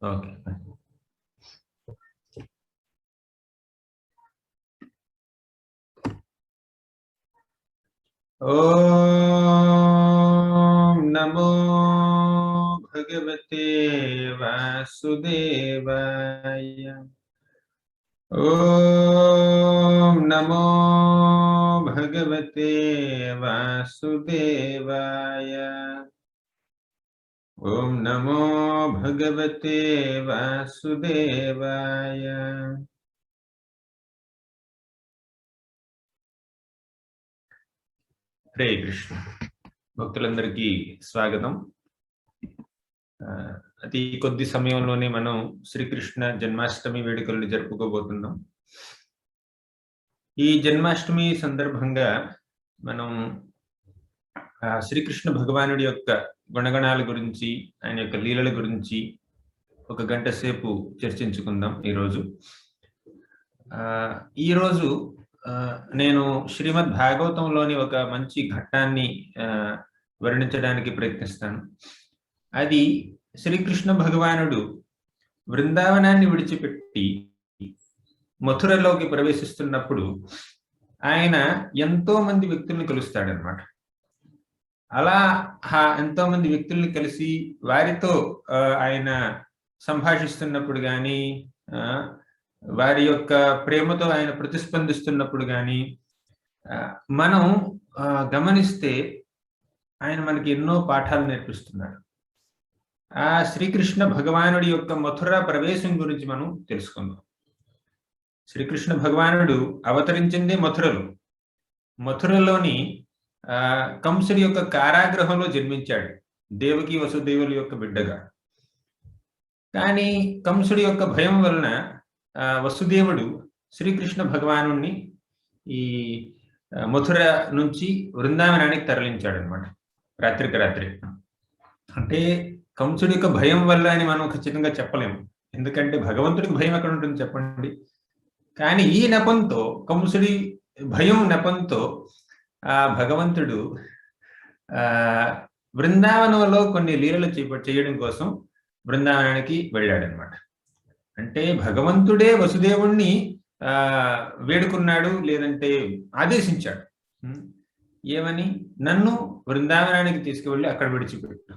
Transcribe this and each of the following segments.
Okay. ఓం నమో భగవతే వాసుదేవాయ. ఓం నమో భగవతే వాసుదేవాయ. ఓం నమో భగవతే వాసుదేవాయ. హరే కృష్ణ. భక్తులందరికీ స్వాగతం. అతి కొద్ది సమయంలోనే మనం శ్రీకృష్ణ జన్మాష్టమి వేడుకలను జరుపుకోబోతున్నాం. ఈ జన్మాష్టమి సందర్భంగా మనం శ్రీకృష్ణ భగవానుడి యొక్క గుణగణాల గురించి, ఆయన యొక్క లీలల గురించి ఒక గంట సేపు చర్చించుకుందాం. ఈరోజు నేను శ్రీమద్ భాగవతంలోని ఒక మంచి ఘట్టాన్ని వర్ణించడానికి ప్రయత్నిస్తాను. అది శ్రీకృష్ణ భగవానుడు బృందావనాన్ని విడిచిపెట్టి మథురలోకి ప్రవేశిస్తున్నప్పుడు ఆయన ఎంతో మంది వ్యక్తుల్ని కలుస్తాడనమాట. అలా ఎంతో మంది వ్యక్తుల్ని కలిసి వారితో ఆయన సంభాషిస్తున్నప్పుడు కానీ, వారి యొక్క ప్రేమతో ఆయన ప్రతిస్పందిస్తున్నప్పుడు కానీ మనం గమనిస్తే ఆయన మనకి ఎన్నో పాఠాలు నేర్పిస్తున్నాడు. ఆ శ్రీకృష్ణ భగవానుడి యొక్క మథుర ప్రవేశం గురించి మనం తెలుసుకుందాం. శ్రీకృష్ణ భగవానుడు అవతరించిందే మథురలో. మథురలోని కంసుడి యొక్క కారాగృహంలో జన్మించాడు, దేవకి వసుదేవుల యొక్క బిడ్డగా. కానీ కంసుడి యొక్క భయం వలన వసుదేవుడు శ్రీకృష్ణ భగవానుణ్ణి ఈ మథుర నుంచి వృందావనానికి తరలించాడు అనమాట, రాత్రికి రాత్రి. అంటే కంసుడి యొక్క భయం వల్ల అని మనం ఖచ్చితంగా చెప్పలేము, ఎందుకంటే భగవంతుడికి భయం ఎక్కడ ఉంటుంది చెప్పండి. కానీ ఈ నెపంతో, కంసుడి భయం నెపంతో భగవంతుడు బృందావనంలో కొన్ని లీలలు చేయడం కోసం బృందావనానికి వెళ్ళాడనమాట. అంటే భగవంతుడే వసుదేవుణ్ణి వేడుకున్నాడు, లేదంటే ఆదేశించాడు. ఏమని? నన్ను బృందావనానికి తీసుకువెళ్ళి అక్కడ విడిచిపెట్టు.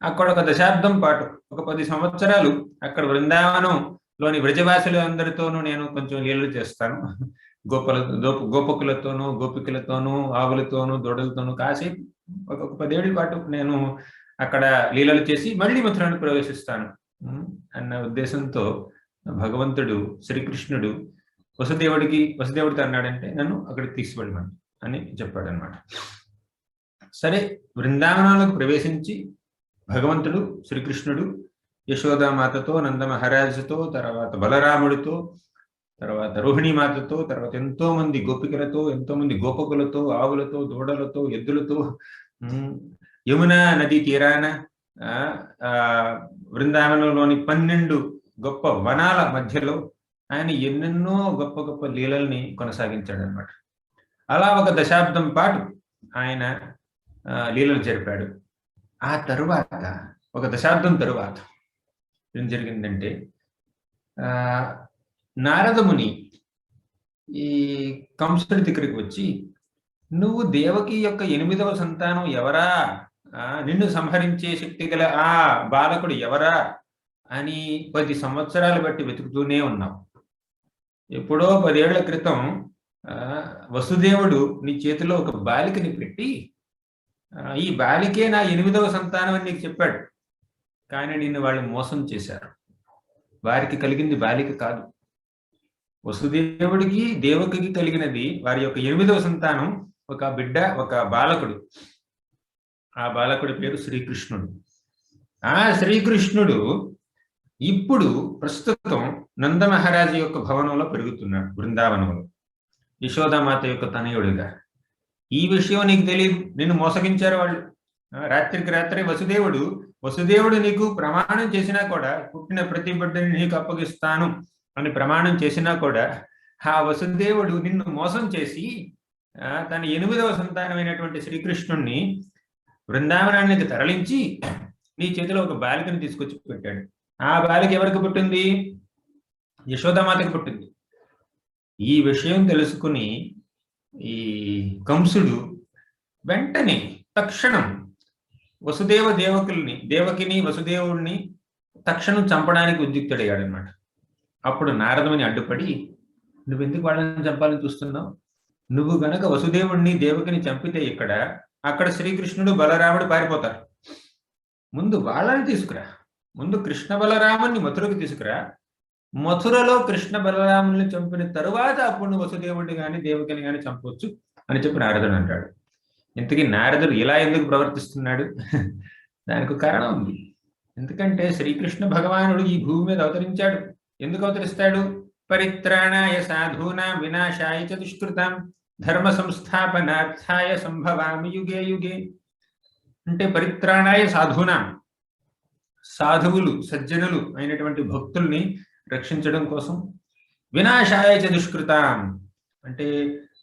అక్కడ ఒక దశాబ్దం పాటు, ఒక 10 సంవత్సరాలు అక్కడ బృందావనంలోని వ్రజవాసులు అందరితోనూ నేను కొంచెం లీలలు చేస్తాను. గోపకులతోనూ, గోపికలతోనూ, ఆవులతోనూ, దూడలతోనూ కాసేపు ఒక 10 ఏళ్ల పాటు నేను అక్కడ లీలలు చేసి మళ్ళీ మథురానికి ప్రవేశిస్తాను అన్న ఉద్దేశంతో భగవంతుడు శ్రీకృష్ణుడు వసుదేవుడితో అన్నాడంటే నన్ను అక్కడికి తీసుకెళ్ళమని అని చెప్పాడు అనమాట. సరే, బృందావనాలకు ప్రవేశించి భగవంతుడు శ్రీకృష్ణుడు యశోదామాతతో, నంద మహారాజుతో, తర్వాత బలరాముడితో, తర్వాత రోహిణీమాతతో, తర్వాత ఎంతో మంది గోపికలతో, ఎంతో మంది గోపకులతో, ఆవులతో, దూడలతో, ఎద్దులతో యమునా నదీ తీరాన బృందావనంలోని 12 గొప్ప వనాల మధ్యలో ఆయన ఎన్నెన్నో గొప్ప గొప్ప లీలల్ని కొనసాగించాడనమాట. అలా ఒక దశాబ్దం పాటు ఆయన లీలలు జరిపాడు. ఆ తరువాత, ఒక దశాబ్దం తరువాత ఏం జరిగిందంటే, నారదముని ఈ కంసుడి దగ్గరికి వచ్చి, నువ్వు దేవకి యొక్క 8వ సంతానం ఎవరా, నిన్ను సంహరించే శక్తి గల ఆ బాలకుడు ఎవరా అని 10 సంవత్సరాలు బట్టి వెతుకుతూనే ఉన్నావు. ఎప్పుడో 10 ఏళ్ల క్రితం వసుదేవుడు నీ చేతిలో ఒక బాలికని పెట్టి, ఈ బాలికే నా 8వ సంతానం అని నీకు చెప్పాడు. కానీ నిన్ను వాళ్ళు మోసం చేశారు. వారికి కలిగింది బాలిక కాదు, వసుదేవుడికి దేవకికి కలిగినది వారి యొక్క 8వ సంతానం, ఒక బిడ్డ, ఒక బాలకుడు. ఆ బాలకుడి పేరు శ్రీకృష్ణుడు. ఆ శ్రీకృష్ణుడు ఇప్పుడు ప్రస్తుతం నందమహారాజు యొక్క భవనంలో పెరుగుతున్నాడు, బృందావనంలో, యశోదామాత యొక్క తనయుడిగా. ఈ విషయం నీకు తెలియదు, నిన్ను మోసగించారు వాళ్ళు. రాత్రికి రాత్రి వసుదేవుడు నీకు ప్రమాణం చేసినా కూడా, పుట్టిన ప్రతి బిడ్డని నీకు అప్పగిస్తాను అని ప్రమాణం చేసినా కూడా, ఆ వసుదేవుడు నిన్ను మోసం చేసి తన 8వ సంతానమైనటువంటి శ్రీకృష్ణుణ్ణి బృందావనానికి తరలించి నీ చేతిలో ఒక బాలికను తీసుకొచ్చి పెట్టాడు. ఆ బాలిక ఎవరికి పుట్టింది? యశోదామాతకి పుట్టింది. ఈ విషయం తెలుసుకుని ఈ కంసుడు వెంటనే తక్షణం దేవకిని వసుదేవుడిని తక్షణం చంపడానికి ఉద్యుక్తుడయ్యాడనమాట. అప్పుడు నారదముని అడ్డుపడి, నువ్వెందుకు వాళ్ళని చంపాలని చూస్తున్నావు? నువ్వు గనక వసుదేవుడిని దేవకిని చంపితే అక్కడ శ్రీకృష్ణుడు బలరాముడు పారిపోతారు. ముందు వాళ్ళని తీసుకురా, ముందు కృష్ణ బలరాముని మథురకు తీసుకురా, మథురలో కృష్ణ బలరాముల్ని చంపిన తరువాత అప్పుడు నువ్వు వసుదేవుడిని కానీ దేవకిని కానీ చంపవచ్చు అని చెప్పి నారదుడు అంటాడు. ఇంతకీ నారదుడు ఇలా ఎందుకు ప్రవర్తిస్తున్నాడు? దానికి కారణం ఉంది. ఎందుకంటే శ్రీకృష్ణ భగవానుడు ఈ భూమి మీద అవతరించాడు. ఎందుకు అవతరిస్తాడు? పరిత్రాణాయ సాధూనాం వినాశాయ చ దుష్కృతాం ధర్మ సంస్థాపనార్థాయ సంభవామి యుగే యుగే. అంటే పరిత్రాణాయ సాధూనాం, సాధువులు సజ్జనులు అయినటువంటి భక్తుల్ని రక్షించడం కోసం, వినాశాయ చ దుష్కృతాం అంటే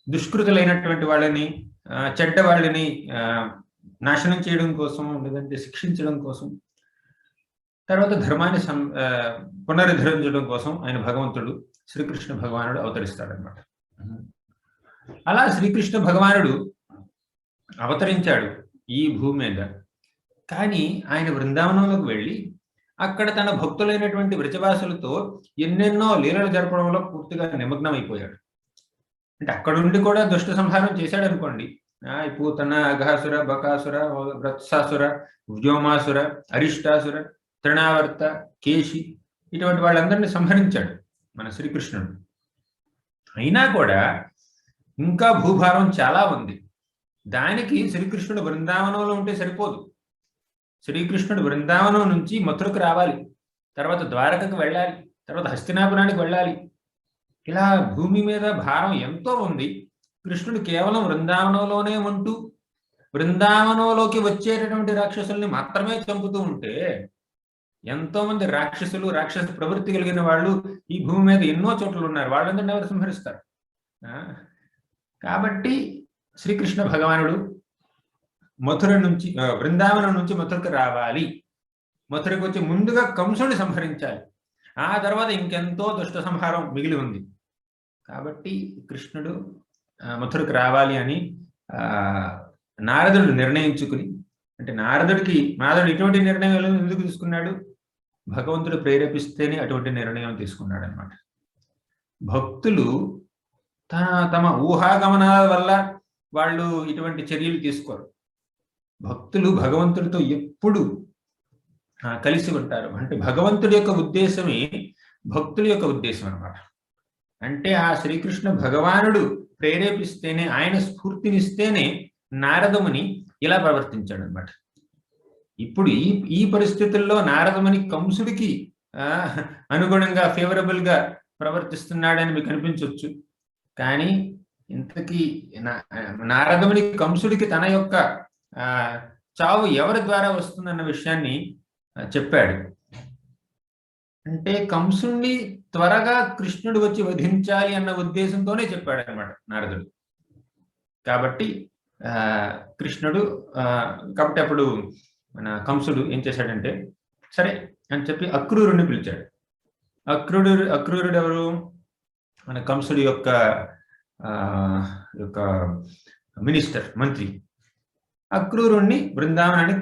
దుష్కృతులైనటువంటి వాళ్ళని, చెడ్డ వాళ్ళని నాశనం చేయడం కోసం, లేదంటే శిక్షించడం కోసం, తర్వాత ధర్మాన్ని పునరుద్ధరించడం కోసం ఆయన భగవంతుడు శ్రీకృష్ణ భగవానుడు అవతరిస్తాడనమాట. అలా శ్రీకృష్ణ భగవానుడు అవతరించాడు ఈ భూమి మీద. కానీ ఆయన బృందావనంలోకి వెళ్ళి అక్కడ తన భక్తులైనటువంటి వ్రజవాసులతో ఎన్నెన్నో లీలలు జరపడంలో పూర్తిగా నిమగ్నం అయిపోయాడు. అంటే అక్కడుండి కూడా దుష్ట సంహారం చేశాడు అనుకోండి. పూతన, అఘాసుర, బకాసుర, వత్సాసుర, వ్యోమాసుర, అరిష్టాసుర, తృణావర్త, కేశి ఇటువంటి వాళ్ళందరినీ సంహరించాడు మన శ్రీకృష్ణుడు. అయినా కూడా ఇంకా భూభారం చాలా ఉంది. దానికి శ్రీకృష్ణుడు బృందావనంలో ఉంటే సరిపోదు. శ్రీకృష్ణుడు బృందావనం నుంచి మథురకు రావాలి, తర్వాత ద్వారకకు వెళ్ళాలి, తర్వాత హస్తినాపురానికి వెళ్ళాలి. ఇలా భూమి మీద భారం ఎంతో ఉంది. కృష్ణుడు కేవలం బృందావనంలోనే ఉంటూ బృందావనంలోకి వచ్చేటటువంటి రాక్షసుల్ని మాత్రమే చంపుతూ ఉంటే, ఎంతో మంది రాక్షసులు, రాక్షస ప్రవృత్తి కలిగిన వాళ్ళు ఈ భూమి మీద ఎన్నో చోట్ల ఉన్నారు. వాళ్ళందరినీ ఎవరు సంహరిస్తారు? కాబట్టి శ్రీకృష్ణ భగవానుడు మథుర నుంచి, బృందావనం నుంచి మథురకు రావాలి. మథురకు వచ్చి ముందుగా కంసుని సంహరించాలి. ఆ తర్వాత ఇంకెంతో దుష్ట సంహారం మిగిలి ఉంది. కాబట్టి కృష్ణుడు మథురకు రావాలి అని నారదుడు నిర్ణయించుకుని, అంటే నారదుడు ఇటువంటి నిర్ణయం ఎందుకు తీసుకున్నాడు? భగవంతుడు ప్రేరేపిస్తేనే అటువంటి నిర్ణయం తీసుకున్నాడు అనమాట. భక్తులు తమ ఊహాగమనాల వల్ల వాళ్ళు ఇటువంటి చర్యలు తీసుకోరు. భక్తులు భగవంతుడితో ఎప్పుడు కలిసి ఉంటారు. అంటే భగవంతుడి యొక్క ఉద్దేశమే భక్తుల యొక్క ఉద్దేశం అనమాట. అంటే ఆ శ్రీకృష్ణ భగవానుడు ప్రేరేపిస్తేనే, ఆయన స్ఫూర్తినిస్తేనే నారదముని ఇలా ప్రవర్తించాడు అనమాట. ఇప్పుడు ఈ పరిస్థితుల్లో నారదముని కంసుడికి అనుగుణంగా ఫేవరబుల్ గా ప్రవర్తిస్తున్నాడని మీకు అనిపించవచ్చు. కానీ ఇంతకీ నారదముని కంసుడికి తన యొక్క చావు ఎవరి ద్వారా వస్తుందన్న విషయాన్ని చెప్పాడు. అంటే కంసుణ్ణి త్వరగా కృష్ణుడు వచ్చి వధించాలి అన్న ఉద్దేశంతోనే చెప్పాడు అనమాట నారదుడు. కాబట్టి అప్పుడు మన కంసుడు ఏం చేశాడంటే, సరే అని చెప్పి అక్రూరుడిని పిలిచాడు. అక్రూరుడు ఎవరు? మన కంసుడి యొక్క మినిస్టర్, మంత్రి. అక్రూరుణ్ణి బృందావనానికి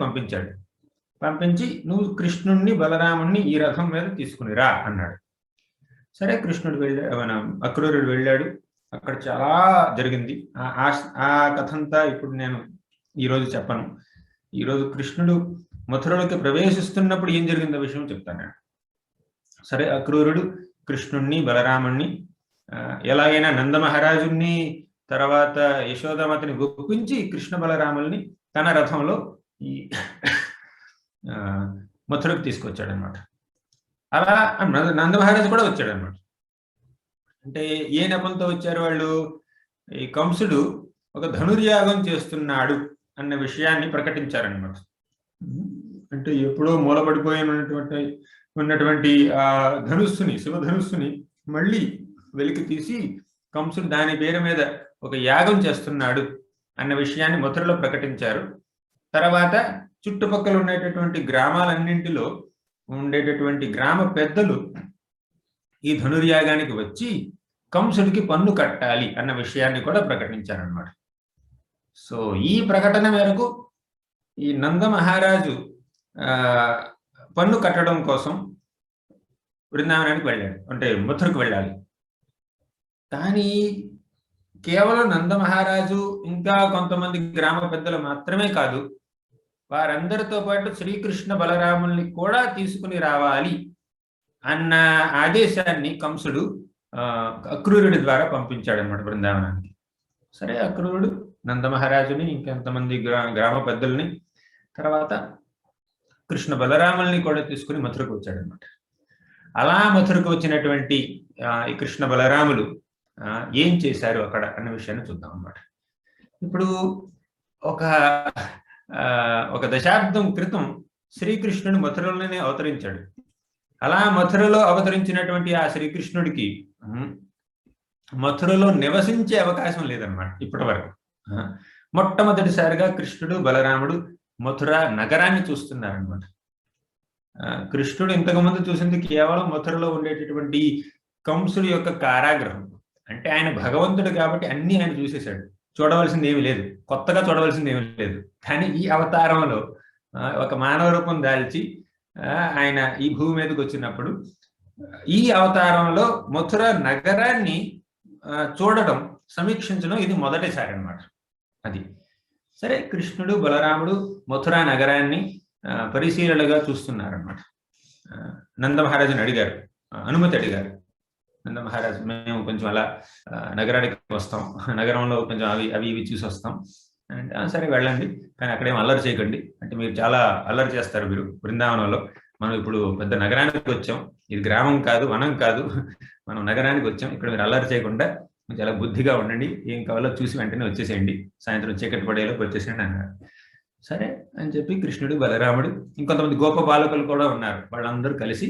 పంపించి నువ్వు కృష్ణుణ్ణి బలరాముణ్ణి ఈ రథం మీద తీసుకుని రా అన్నాడు. సరే అక్రూరుడు వెళ్ళాడు. అక్కడ చాలా జరిగింది. ఆ కథంతా ఇప్పుడు నేను ఈరోజు చెప్పను. ఈరోజు కృష్ణుడు మథురలోకి ప్రవేశిస్తున్నప్పుడు ఏం జరిగిందో విషయం చెప్తాను. సరే, అక్రూరుడు కృష్ణుణ్ణి బలరాముణ్ణి ఎలాగైనా నందమహారాజుని తర్వాత యశోదామాతని ఒప్పించి కృష్ణ బలరాముల్ని తన రథంలో ఈ మథురకు తీసుకొచ్చాడనమాట. అలా నందమహారాజు కూడా వచ్చాడనమాట. అంటే ఏ నెపంతో వచ్చారు వాళ్ళు? ఈ కంసుడు ఒక ధనుర్యాగం చేస్తున్నాడు అన్న విషయాన్ని ప్రకటించారనమాట. అంటే ఎప్పుడో మూలపడిపోయి ఉన్నటువంటి ఆ ధనుస్సుని, శివధనుస్సుని మళ్ళీ వెలికి తీసి కంసుడు దాని పేరు మీద ఒక యాగం చేస్తున్నాడు అన్న విషయాన్ని మథురలో ప్రకటించారు. తర్వాత చుట్టుపక్కల ఉండేటటువంటి గ్రామాలన్నింటిలో ఉండేటటువంటి గ్రామ పెద్దలు ఈ ధనుర్యాగానికి వచ్చి కంసుడికి పన్ను కట్టాలి అన్న విషయాన్ని కూడా ప్రకటించారనమాట. సో ఈ ప్రకటన మేరకు ఈ నంద మహారాజు పన్ను కట్టడం కోసం బృందావనానికి వెళ్ళాడు, అంటే మథురకు వెళ్ళాలి. కానీ కేవలం నంద మహారాజు ఇంకా కొంతమంది గ్రామ పెద్దలు మాత్రమే కాదు, వారందరితో పాటు శ్రీకృష్ణ బలరాముల్ని కూడా తీసుకుని రావాలి అన్న ఆదేశాన్ని కంసుడు అక్రూరుడి ద్వారా పంపించాడు అనమాట బృందావనానికి. సరే, అక్రూరుడు నందమహారాజుని ఇంకెంతమంది గ్రామ పెద్దల్ని తర్వాత కృష్ణ బలరాముల్ని కూడా తీసుకుని మథురకు వచ్చాడనమాట. అలా మథురకు వచ్చినటువంటి ఈ కృష్ణ బలరాములు ఏం చేశారు అక్కడ అన్న విషయాన్ని చూద్దాం అన్నమాట. ఇప్పుడు ఒక దశాబ్దం క్రితం శ్రీకృష్ణుడు మథురలోనే అవతరించాడు. అలా మథురలో అవతరించినటువంటి ఆ శ్రీకృష్ణుడికి మథురలో నివసించే అవకాశం లేదన్నమాట ఇప్పటి వరకు. మొట్టమొదటిసారిగా కృష్ణుడు బలరాముడు మథుర నగరాన్ని చూస్తున్నారనమాట. కృష్ణుడు ఇంతకుముందు చూసింది కేవలం మథురలో ఉండేటటువంటి కంసుడి యొక్క కారాగృహం. అంటే ఆయన భగవంతుడు కాబట్టి అన్ని ఆయన చూసేశాడు, చూడవలసింది ఏమి లేదు, కొత్తగా చూడవలసింది ఏమి లేదు. కానీ ఈ అవతారంలో ఒక మానవ రూపం దాల్చి ఆయన ఈ భూమి మీదకి వచ్చినప్పుడు ఈ అవతారంలో మథుర నగరాన్ని చూడడం, సమీక్షించడం ఇది మొదటిసారి అన్నమాట. అది సరే, కృష్ణుడు బలరాముడు మథురా నగరాన్ని పరిశీలనగా చూస్తున్నారన్నమాట. నందమహారాజుని అడిగారు, అనుమతి అడిగారు. నందమహారాజు, మేము కొంచెం అలా నగరానికి వస్తాం, నగరంలో కొంచెం అవి ఇవి చూసి వస్తాం అంటే, సరే వెళ్ళండి, కానీ అక్కడేం అల్లరి చేయకండి. అంటే మీరు చాలా అల్లరి చేస్తారు మీరు బృందావనంలో. మనం ఇప్పుడు పెద్ద నగరానికి వచ్చాం, ఇది గ్రామం కాదు, వనం కాదు, మనం నగరానికి వచ్చాం. ఇక్కడ మీరు అల్లరి చేయకుండా చాలా బుద్ధిగా ఉండండి, ఏం కావాలో చూసి వెంటనే వచ్చేసేయండి, సాయంత్రం చీకటి పడేలోకి వచ్చేసేయండి అన్నారు. సరే అని చెప్పి కృష్ణుడు బలరాముడు ఇంకొంతమంది గోప బాలకులు కూడా ఉన్నారు, వాళ్ళందరూ కలిసి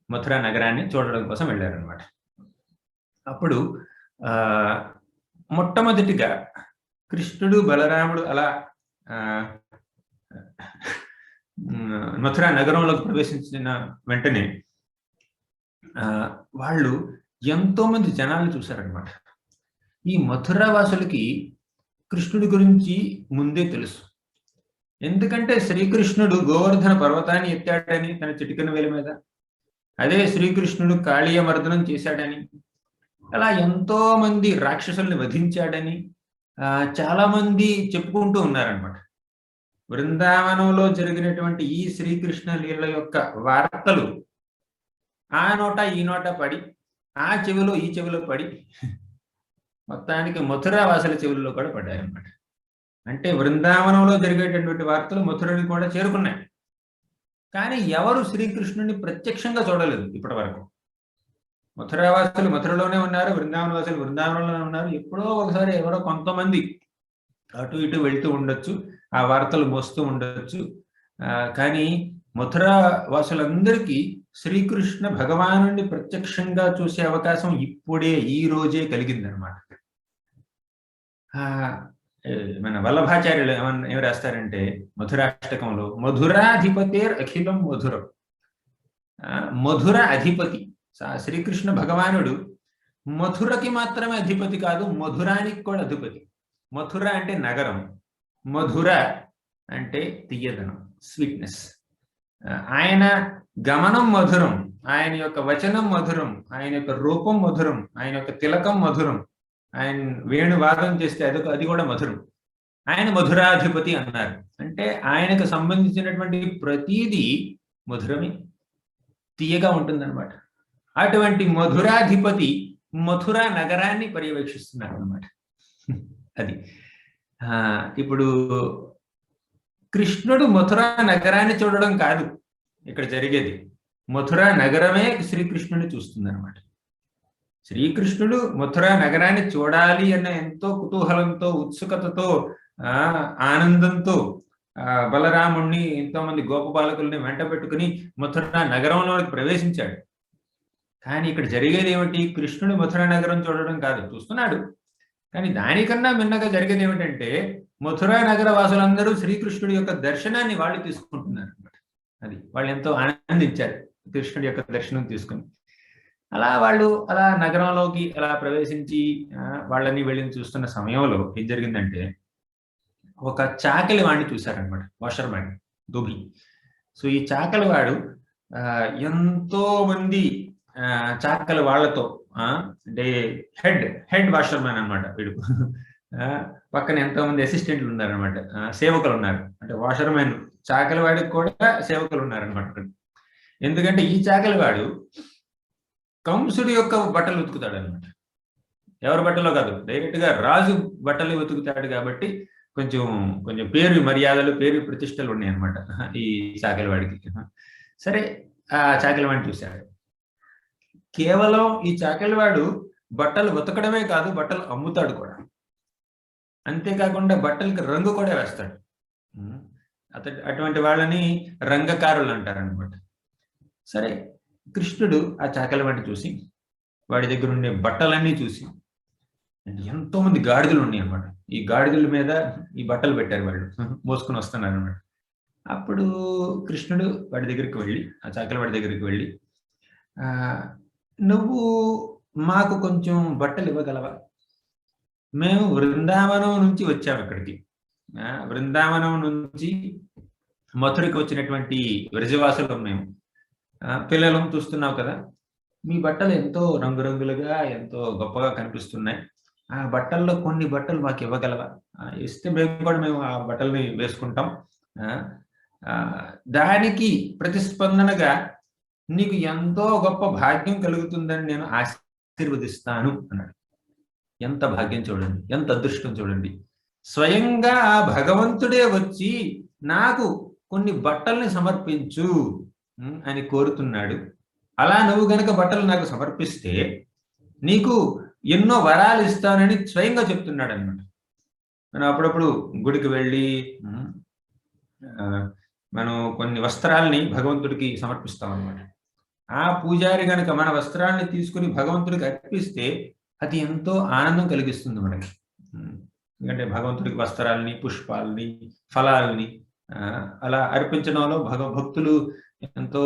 మథురా నగరాన్ని చూడడం కోసం వెళ్ళారనమాట. అప్పుడు మొట్టమొదటిగా కృష్ణుడు బలరాముడు అలా మథురా నగరంలోకి ప్రవేశించిన వెంటనే వాళ్ళు ఎంతో మంది జనాలను చూశారనమాట. ఈ మథురా వాసులకి కృష్ణుడి గురించి ముందే తెలుసు. ఎందుకంటే శ్రీకృష్ణుడు గోవర్ధన పర్వతాన్ని ఎత్తాడని తన చిటికెన వేల మీద, అదే శ్రీకృష్ణుడు కాళీయ మర్దనం చేశాడని, అలా ఎంతో మంది రాక్షసుల్ని వధించాడని చాలా మంది చెప్పుకుంటూ ఉన్నారనమాట. బృందావనంలో జరిగినటువంటి ఈ శ్రీకృష్ణ లీల యొక్క వార్తలు ఆ నోట ఈ నోట పడి, ఆ చెవిలో ఈ చెవిలో పడి, మొత్తానికి మథురా వాసుల చెవుల్లో కూడా పడ్డాయన్నమాట. అంటే బృందావనంలో జరిగేటటువంటి వార్తలు మథురని కూడా చేరుకున్నాయి. కానీ ఎవరు శ్రీకృష్ణుని ప్రత్యక్షంగా చూడలేదు ఇప్పటి వరకు. మథురావాసులు మథురలోనే ఉన్నారు, బృందావన వాసులు బృందావనంలోనే ఉన్నారు. ఎప్పుడో ఒకసారి ఎవరో కొంతమంది అటు ఇటు వెళ్తూ ఉండొచ్చు, ఆ వార్తలు మోస్తూ ఉండొచ్చు. కానీ మథురా వాసులందరికీ శ్రీకృష్ణ భగవానుడిని ప్రత్యక్షంగా చూసే అవకాశం ఇప్పుడే, ఈ రోజే కలిగిందనమాట. మన వల్లభాచార్యులు ఏం రాస్తారంటే మధురాష్టకంలో, మధురాధిపతేర్ అఖిలం మధురం. మధుర అధిపతి శ్రీకృష్ణ భగవానుడు మధురకి మాత్రమే అధిపతి కాదు, మధురానికి కూడా అధిపతి. మధుర అంటే నగరం, మధుర అంటే తీయదనం, స్వీట్నెస్. ఆయన గమనం మధురం, ఆయన యొక్క వచనం మధురం, ఆయన యొక్క రూపం మధురం, ఆయన యొక్క తిలకం మధురం, ఆయన వేణువాదం చేస్తే అది కూడా మధురం. ఆయన మధురాధిపతి అన్నారు. అంటే ఆయనకు సంబంధించినటువంటి ప్రతీది మధురమే, తీయగా ఉంటుందన్నమాట. అటువంటి మధురాధిపతి మథురా నగరాన్ని పర్యవేక్షిస్తున్నారు అన్నమాట. అది ఇప్పుడు కృష్ణుడు మథురా నగరాన్ని చూడడం కాదు ఇక్కడ జరిగేది, మథురా నగరమే శ్రీకృష్ణుని చూస్తుంది అనమాట. శ్రీకృష్ణుడు మథురా నగరాన్ని చూడాలి అన్న ఎంతో కుతూహలంతో, ఉత్సుకతతో, ఆనందంతో బలరాముణ్ణి ఎంతో మంది గోపబాలకుల్ని వెంట పెట్టుకుని మథురా నగరంలోకి ప్రవేశించాడు. కానీ ఇక్కడ జరిగేది ఏమిటి? కృష్ణుడు మథురా నగరం చూడడం కాదు, చూస్తున్నాడు. కానీ దానికన్నా మిన్నగా జరిగేది ఏమిటంటే మథురా నగర వాసులందరూ శ్రీకృష్ణుడి యొక్క దర్శనాన్ని వాళ్ళు తీసుకుంటున్నారు అనమాట. అది వాళ్ళు ఎంతో ఆనందించారు. కృష్ణుడి యొక్క దర్శనం తీసుకుని. అలా వాళ్ళు అలా నగరంలోకి అలా ప్రవేశించి వాళ్ళని వెళ్ళి చూస్తున్న సమయంలో ఏం జరిగిందంటే, ఒక చాకలి వాడిని చూశారనమాట, వాషర్మ్యాన్ దుబి. సో ఈ చాకలి వాడు ఎంతో మంది చాకలి వాళ్ళతో అంటే హెడ్ వాషర్మ్యాన్ అనమాట వీడు. పక్కన ఎంతో మంది అసిస్టెంట్లు ఉన్నారనమాట, సేవకులు ఉన్నారు. అంటే వాషర్మ్యాన్ చాకలి వాడికి కూడా సేవకులు ఉన్నారనమాట అక్కడ. ఎందుకంటే ఈ చాకలి వాడు కంసుడి యొక్క బట్టలు ఉతుకుతాడు అనమాట. ఎవరి బట్టలో కాదు, డైరెక్ట్ గా రాజు బట్టలు ఉతుకుతాడు. కాబట్టి కొంచెం కొంచెం పేరు మర్యాదలు, పేరు ప్రతిష్టలు ఉన్నాయి అనమాట ఈ చాకలి వాడికి. సరే, ఆ చాకలి వాడిని చూశాడు. కేవలం ఈ చాకలి వాడు బట్టలు ఉతకడమే కాదు, బట్టలు అమ్ముతాడు కూడా. అంతేకాకుండా బట్టలకి రంగు కూడా వేస్తాడు. అటువంటి వాళ్ళని రంగకారులు అంటారనమాట. సరే, కృష్ణుడు ఆ చాకలి వాడిని చూసి, వాడి దగ్గర ఉండే బట్టలన్నీ చూసి, అంటే ఎంతో మంది గాడిదలు ఉన్నాయి అనమాట. ఈ గాడిదల మీద ఈ బట్టలు పెట్టారు, వాళ్ళు మోసుకొని వస్తున్నారు అనమాట. అప్పుడు కృష్ణుడు వాడి దగ్గరికి వెళ్ళి, ఆ చాకలి వాడి దగ్గరికి వెళ్ళి, నువ్వు మాకు కొంచెం బట్టలు ఇవ్వగలవా? మేము బృందావనం నుంచి వచ్చాము ఇక్కడికి. బృందావనం నుంచి మథురకు వచ్చినటువంటి వ్రజవాసులు మేము, పిల్లలను చూస్తున్నావు కదా, మీ బట్టలు ఎంతో రంగురంగులుగా ఎంతో గొప్పగా కనిపిస్తున్నాయి. ఆ బట్టల్లో కొన్ని బట్టలు మాకు ఇవ్వగలవా? ఇస్తే మేము ఆ బట్టల్ని వేసుకుంటాం. దానికి ప్రతిస్పందనగా నీకు ఎంతో గొప్ప భాగ్యం కలుగుతుందని నేను ఆశీర్వదిస్తాను అన్నాడు. ఎంత భాగ్యం చూడండి, ఎంత అదృష్టం చూడండి. స్వయంగా ఆ భగవంతుడే వచ్చి నాకు కొన్ని బట్టల్ని సమర్పించు అని కోరుతున్నాడు. అలా నువ్వు గనక బట్టలు నాకు సమర్పిస్తే నీకు ఎన్నో వరాలు ఇస్తానని స్వయంగా చెప్తున్నాడు అనమాట. మనం అప్పుడప్పుడు గుడికి వెళ్ళి మనం కొన్ని వస్త్రాలని భగవంతుడికి సమర్పిస్తాం అనమాట. ఆ పూజారి గనక మన వస్త్రాన్ని తీసుకుని భగవంతుడికి అర్పిస్తే అది ఎంతో ఆనందం కలిగిస్తుంది మనకి. ఎందుకంటే భగవంతుడికి వస్త్రాలని, పుష్పాలని, ఫలాలని అలా అర్పించడంలో భక్తులు ఎంతో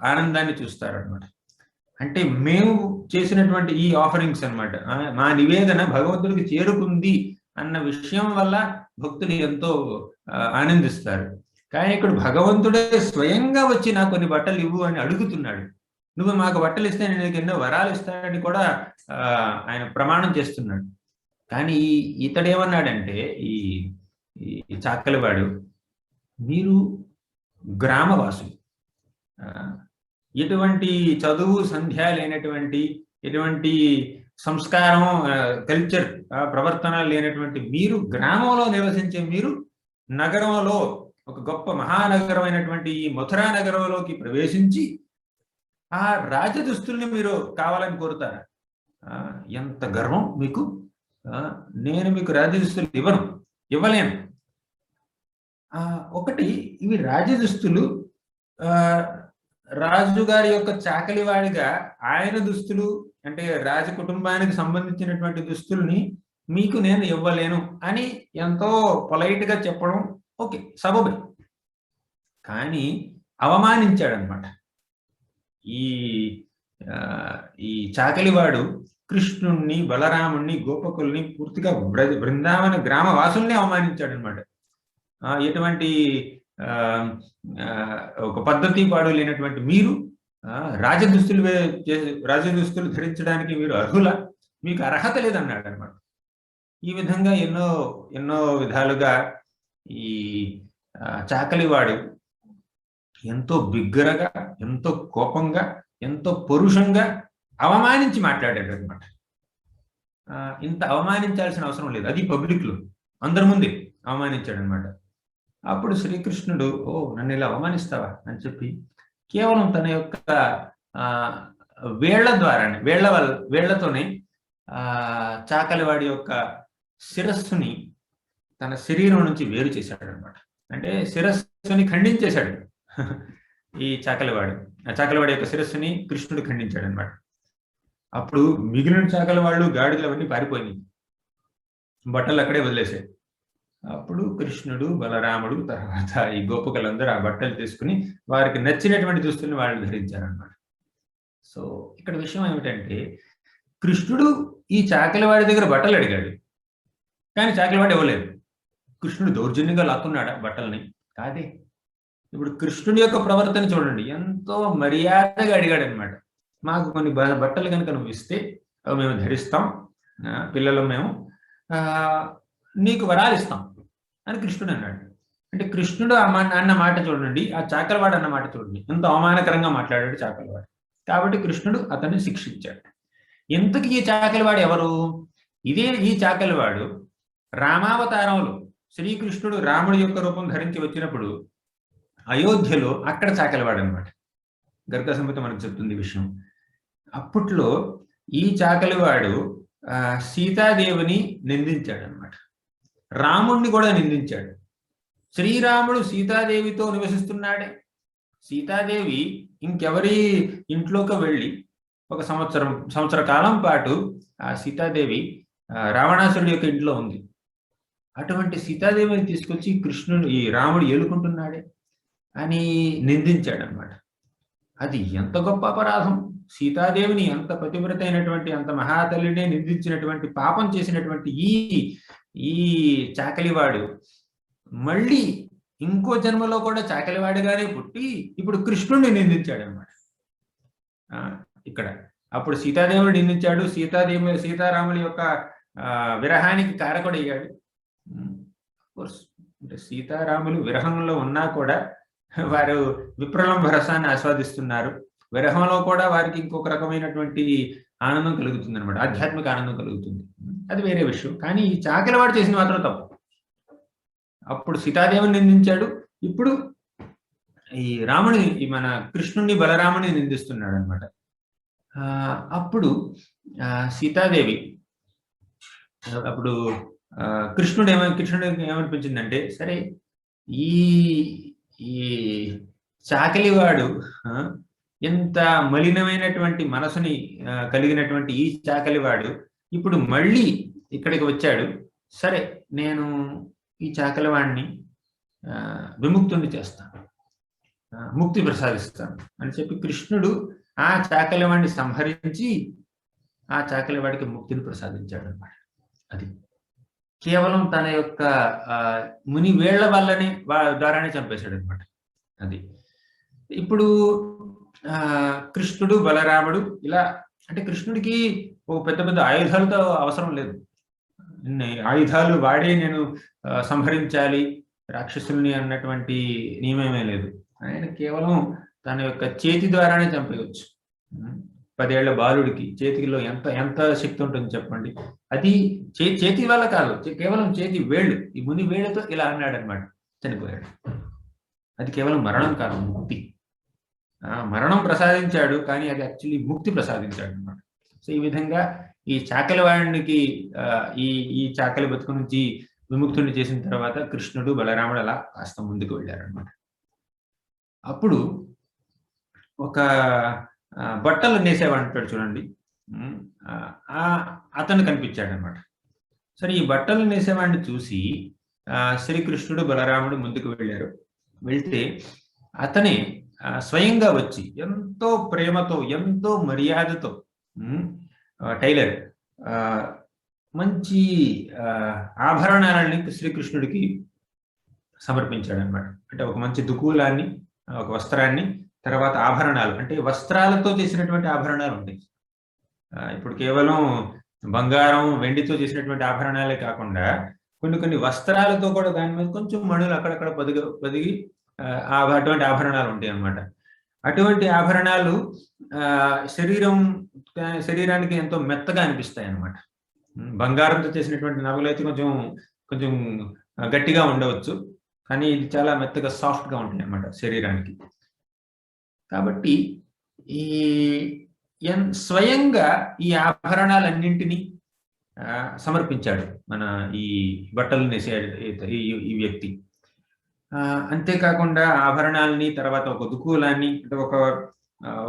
ఆనందాన్ని చూస్తారు అనమాట. అంటే మేము చేసినటువంటి ఈ ఆఫరింగ్స్ అనమాట, మా నివేదన భగవంతుడికి చేరుకుంది అన్న విషయం వల్ల భక్తులు ఎంతో ఆనందిస్తారు. కానీ ఇక్కడ భగవంతుడే స్వయంగా వచ్చి నాకు కొన్ని బట్టలు ఇవ్వు అని అడుగుతున్నాడు. నువ్వు మాకు బట్టలు ఇస్తే నేను నీకు ఎన్నో వరాలు ఇస్తానని కూడా ఆయన ప్రమాణం చేస్తున్నాడు. కానీ ఇతడేమన్నాడంటే, ఈ చాకలివాడు, మీరు గ్రామవాసులు, ఎటువంటి చదువు సంధ్య లేనటువంటి, ఎటువంటి సంస్కారం, కల్చర్, ప్రవర్తన లేనటువంటి మీరు, గ్రామంలో నివసించే మీరు నగరంలో ఒక గొప్ప మహానగరమైనటువంటి ఈ మథురా నగరంలోకి ప్రవేశించి ఆ రాజదుస్తుల్ని మీరు కావాలని కోరుతారా? ఎంత గర్వం మీకు! నేను మీకు రాజదుస్తులు ఇవ్వలేను. ఒకటి, ఇవి రాజదుస్తులు, రాజుగారి యొక్క చాకలివాడిగా ఆయన దుస్తులు, అంటే రాజ కుటుంబానికి సంబంధించినటువంటి దుస్తుల్ని మీకు నేను ఇవ్వలేను అని ఎంతో పొలైట్ గా చెప్పడం ఓకే, సబబే. కానీ అవమానించాడనమాట. ఈ చాకలివాడు కృష్ణుణ్ణి, బలరాముణ్ణి, గోపకుల్ని, పూర్తిగా బృందావన గ్రామవాసుల్ని అవమానించాడనమాట. ఎటువంటి ఒక పద్ధతి పాడు లేనటువంటి మీరు రాజదుస్తులు ధరించడానికి మీరు అర్హుల? మీకు అర్హత లేదన్నాడు అనమాట. ఈ విధంగా ఎన్నో ఎన్నో విధాలుగా ఈ చాకలివాడు ఎంతో బిగ్గరగా, ఎంతో కోపంగా, ఎంతో పరుషంగా అవమానించి మాట్లాడాడు అనమాట. ఇంత అవమానించాల్సిన అవసరం లేదు, అది పబ్లిక్ లో అందరి ముందే అవమానించాడు అనమాట. అప్పుడు శ్రీకృష్ణుడు, నన్ను ఇలా అవమానిస్తావా అని చెప్పి కేవలం తన యొక్క వేళ్లతోనే చాకలివాడి యొక్క శిరస్సుని తన శరీరం నుంచి వేరు చేశాడు అనమాట. అంటే శిరస్సుని ఖండించేశాడు ఈ చాకలివాడు. ఆ చాకలివాడి యొక్క శిరస్సుని కృష్ణుడు ఖండించాడు అనమాట. అప్పుడు మిగిలిన చాకలివాళ్ళు, గాడిదలు అవన్నీ పారిపోయినాయి, బట్టలు అక్కడే వదిలేశాయి. అప్పుడు కృష్ణుడు, బలరాముడు, తర్వాత ఈ గోపికలందరూ ఆ బట్టలు తీసుకుని వారికి నచ్చినటువంటి దుస్తుల్ని వాళ్ళు ధరించారనమాట. సో ఇక్కడ విషయం ఏమిటంటే, కృష్ణుడు ఈ చాకలివాడి దగ్గర బట్టలు అడిగాడు, కానీ చాకలివాడు ఇవ్వలేదు. కృష్ణుడు దౌర్జన్యంగా లాక్కున్నాడా బట్టల్ని? కాదే. ఇప్పుడు కృష్ణుడి యొక్క ప్రవర్తన చూడండి, ఎంతో మర్యాదగా అడిగాడు అనమాట. మాకు కొన్ని బట్టలు కనుక నువ్వు ఇస్తే అవి మేము ధరిస్తాం, పిల్లలు మేము, నీకు వరాలు ఇస్తాం అని కృష్ణుడు అన్నాడు. అంటే కృష్ణుడు అన్న మాట చూడండి, ఆ చాకలివాడు అన్న మాట చూడండి, ఎంత అవమానకరంగా మాట్లాడాడు చాకలివాడు. కాబట్టి కృష్ణుడు అతన్ని శిక్షించాడు. ఇంతకీ ఈ చాకలివాడు ఎవరు? ఈ చాకలివాడు రామావతారంలో శ్రీకృష్ణుడు రాముడి యొక్క రూపం ధరించి వచ్చినప్పుడు అయోధ్యలో అక్కడ చాకలివాడు అనమాట. గర్గ సంహిత మనకు చెప్తుంది విషయం. అప్పట్లో ఈ చాకలివాడు సీతాదేవిని నిందించాడు అనమాట, రాముణ్ణి కూడా నిందించాడు. శ్రీరాముడు సీతాదేవితో నివసిస్తున్నాడే, సీతాదేవి ఇంకెవరి ఇంట్లోకి వెళ్ళి ఒక సంవత్సర కాలం పాటు ఆ సీతాదేవి రావణాసురుడి యొక్క ఇంట్లో ఉంది. అటువంటి సీతాదేవిని తీసుకొచ్చి ఈ రాముడు ఏలుకుంటున్నాడే అని నిందించాడు అనమాట. అది ఎంత గొప్ప అపరాధం! సీతాదేవిని ఎంత పతివ్రత అయినటువంటి, అంత మహాతల్లినే నిందించినటువంటి, పాపం చేసినటువంటి ఈ చాకలివాడు మళ్ళీ ఇంకో జన్మలో కూడా చాకలివాడిగానే పుట్టి ఇప్పుడు కృష్ణుడిని నిందించాడు అనమాట. ఇక్కడ అప్పుడు సీతాదేవుడు నిందించాడు, సీతారాముల యొక్క విరహానికి కారకుడయ్యాడు. అంటే సీతారాములు విరహంలో ఉన్నా కూడా వారు విప్రలంభ రసాన్ని ఆస్వాదిస్తున్నారు. విరహంలో కూడా వారికి ఇంకొక రకమైనటువంటి ఆనందం కలుగుతుంది అనమాట, ఆధ్యాత్మిక ఆనందం కలుగుతుంది. అది వేరే విషయం. కానీ ఈ చాకలివాడు చేసిన మాత్రం తప్పు. అప్పుడు సీతాదేవిని నిందించాడు, ఇప్పుడు ఈ రాముని, మన కృష్ణుడిని, బలరాముని నిందిస్తున్నాడు అనమాట. అప్పుడు సీతాదేవి, అప్పుడు కృష్ణుడికి ఏమనిపించిందంటే, సరే ఈ చాకలివాడు, ఎంత మలినమైనటువంటి మనసుని కలిగినటువంటి ఈ చాకలివాడు ఇప్పుడు మళ్ళీ ఇక్కడికి వచ్చాడు, సరే నేను ఈ చాకలివాడిని విముక్తుని చేస్తాను, ముక్తి ప్రసాదిస్తాను అని చెప్పి కృష్ణుడు ఆ చాకలివాడిని సంహరించి ఆ చాకలివాడికి ముక్తిని ప్రసాదించాడు అన్నమాట. అది కేవలం తన యొక్క ముని వేళ్ల వల్లనే ద్వారానే చంపేశాడు అనమాట. అది ఇప్పుడు కృష్ణుడు, బలరాముడు ఇలా, అంటే కృష్ణుడికి ఓ పెద్ద పెద్ద ఆయుధాలతో అవసరం లేదు. ఆయుధాలు వాడి నేను సంహరించాలి రాక్షసుల్ని అన్నటువంటి నియమమే లేదు. ఆయన కేవలం తన యొక్క చేతి ద్వారానే చంపేయవచ్చు. 10 ఏళ్ల బాలుడికి చేతిలో ఎంత శక్తి ఉంటుంది చెప్పండి. అది చేతి వల్ల కాదు, కేవలం చేతి వేళ్ళు, ఈ ముని వేళ్ళతో ఇలా అన్నాడు అనమాట, చనిపోయాడు. అది కేవలం మరణం కాదు, ముక్తి. మరణం ప్రసాదించాడు, కానీ అది యాక్చువల్లీ ముక్తి ప్రసాదించాడు అనమాట. సో ఈ విధంగా ఈ చాకలివాడికి ఈ చాకలి బతుకు నుంచి విముక్తుని చేసిన తర్వాత కృష్ణుడు, బలరాముడు అలా కాస్త ముందుకు వెళ్ళారనమాట. అప్పుడు ఒక బట్టలు నేసేవాడు చూడండి, అతను కనిపించాడు అనమాట. సరే ఈ బట్టలు నేసేవాడిని చూసి శ్రీకృష్ణుడు, బలరాముడు ముందుకు వెళ్ళారు. వెళ్తే అతనే స్వయంగా వచ్చి ఎంతో ప్రేమతో, ఎంతో మర్యాదతో టైలర్ మంచి ఆభరణాలని శ్రీకృష్ణుడికి సమర్పించాడు అనమాట. అంటే ఒక మంచి దుకూలాన్ని, ఒక వస్త్రాన్ని, తర్వాత ఆభరణాలు, అంటే వస్త్రాలతో చేసినటువంటి ఆభరణాలు ఉంటాయి. ఇప్పుడు కేవలం బంగారం, వెండితో చేసినటువంటి ఆభరణాలే కాకుండా కొన్ని వస్త్రాలతో కూడా దాని మీద కొంచెం మణులు అక్కడక్కడ పొదిగి అటువంటి ఆభరణాలు ఉంటాయి అన్నమాట. అటువంటి ఆభరణాలు శరీరానికి ఎంతో మెత్తగా అనిపిస్తాయి అన్నమాట. బంగారంతో చేసినటువంటి నగలు అయితే కొంచెం గట్టిగా ఉండవచ్చు, కానీ ఇది చాలా మెత్తగా సాఫ్ట్గా ఉంటాయి అన్నమాట శరీరానికి. కాబట్టి స్వయంగా ఈ ఆభరణాలన్నింటినీ సమర్పించాడు మన ఈ బట్టలు నేసే ఈ వ్యక్తి. అంతేకాకుండా ఆభరణాలని, తర్వాత ఒక దుకూలాన్ని, అంటే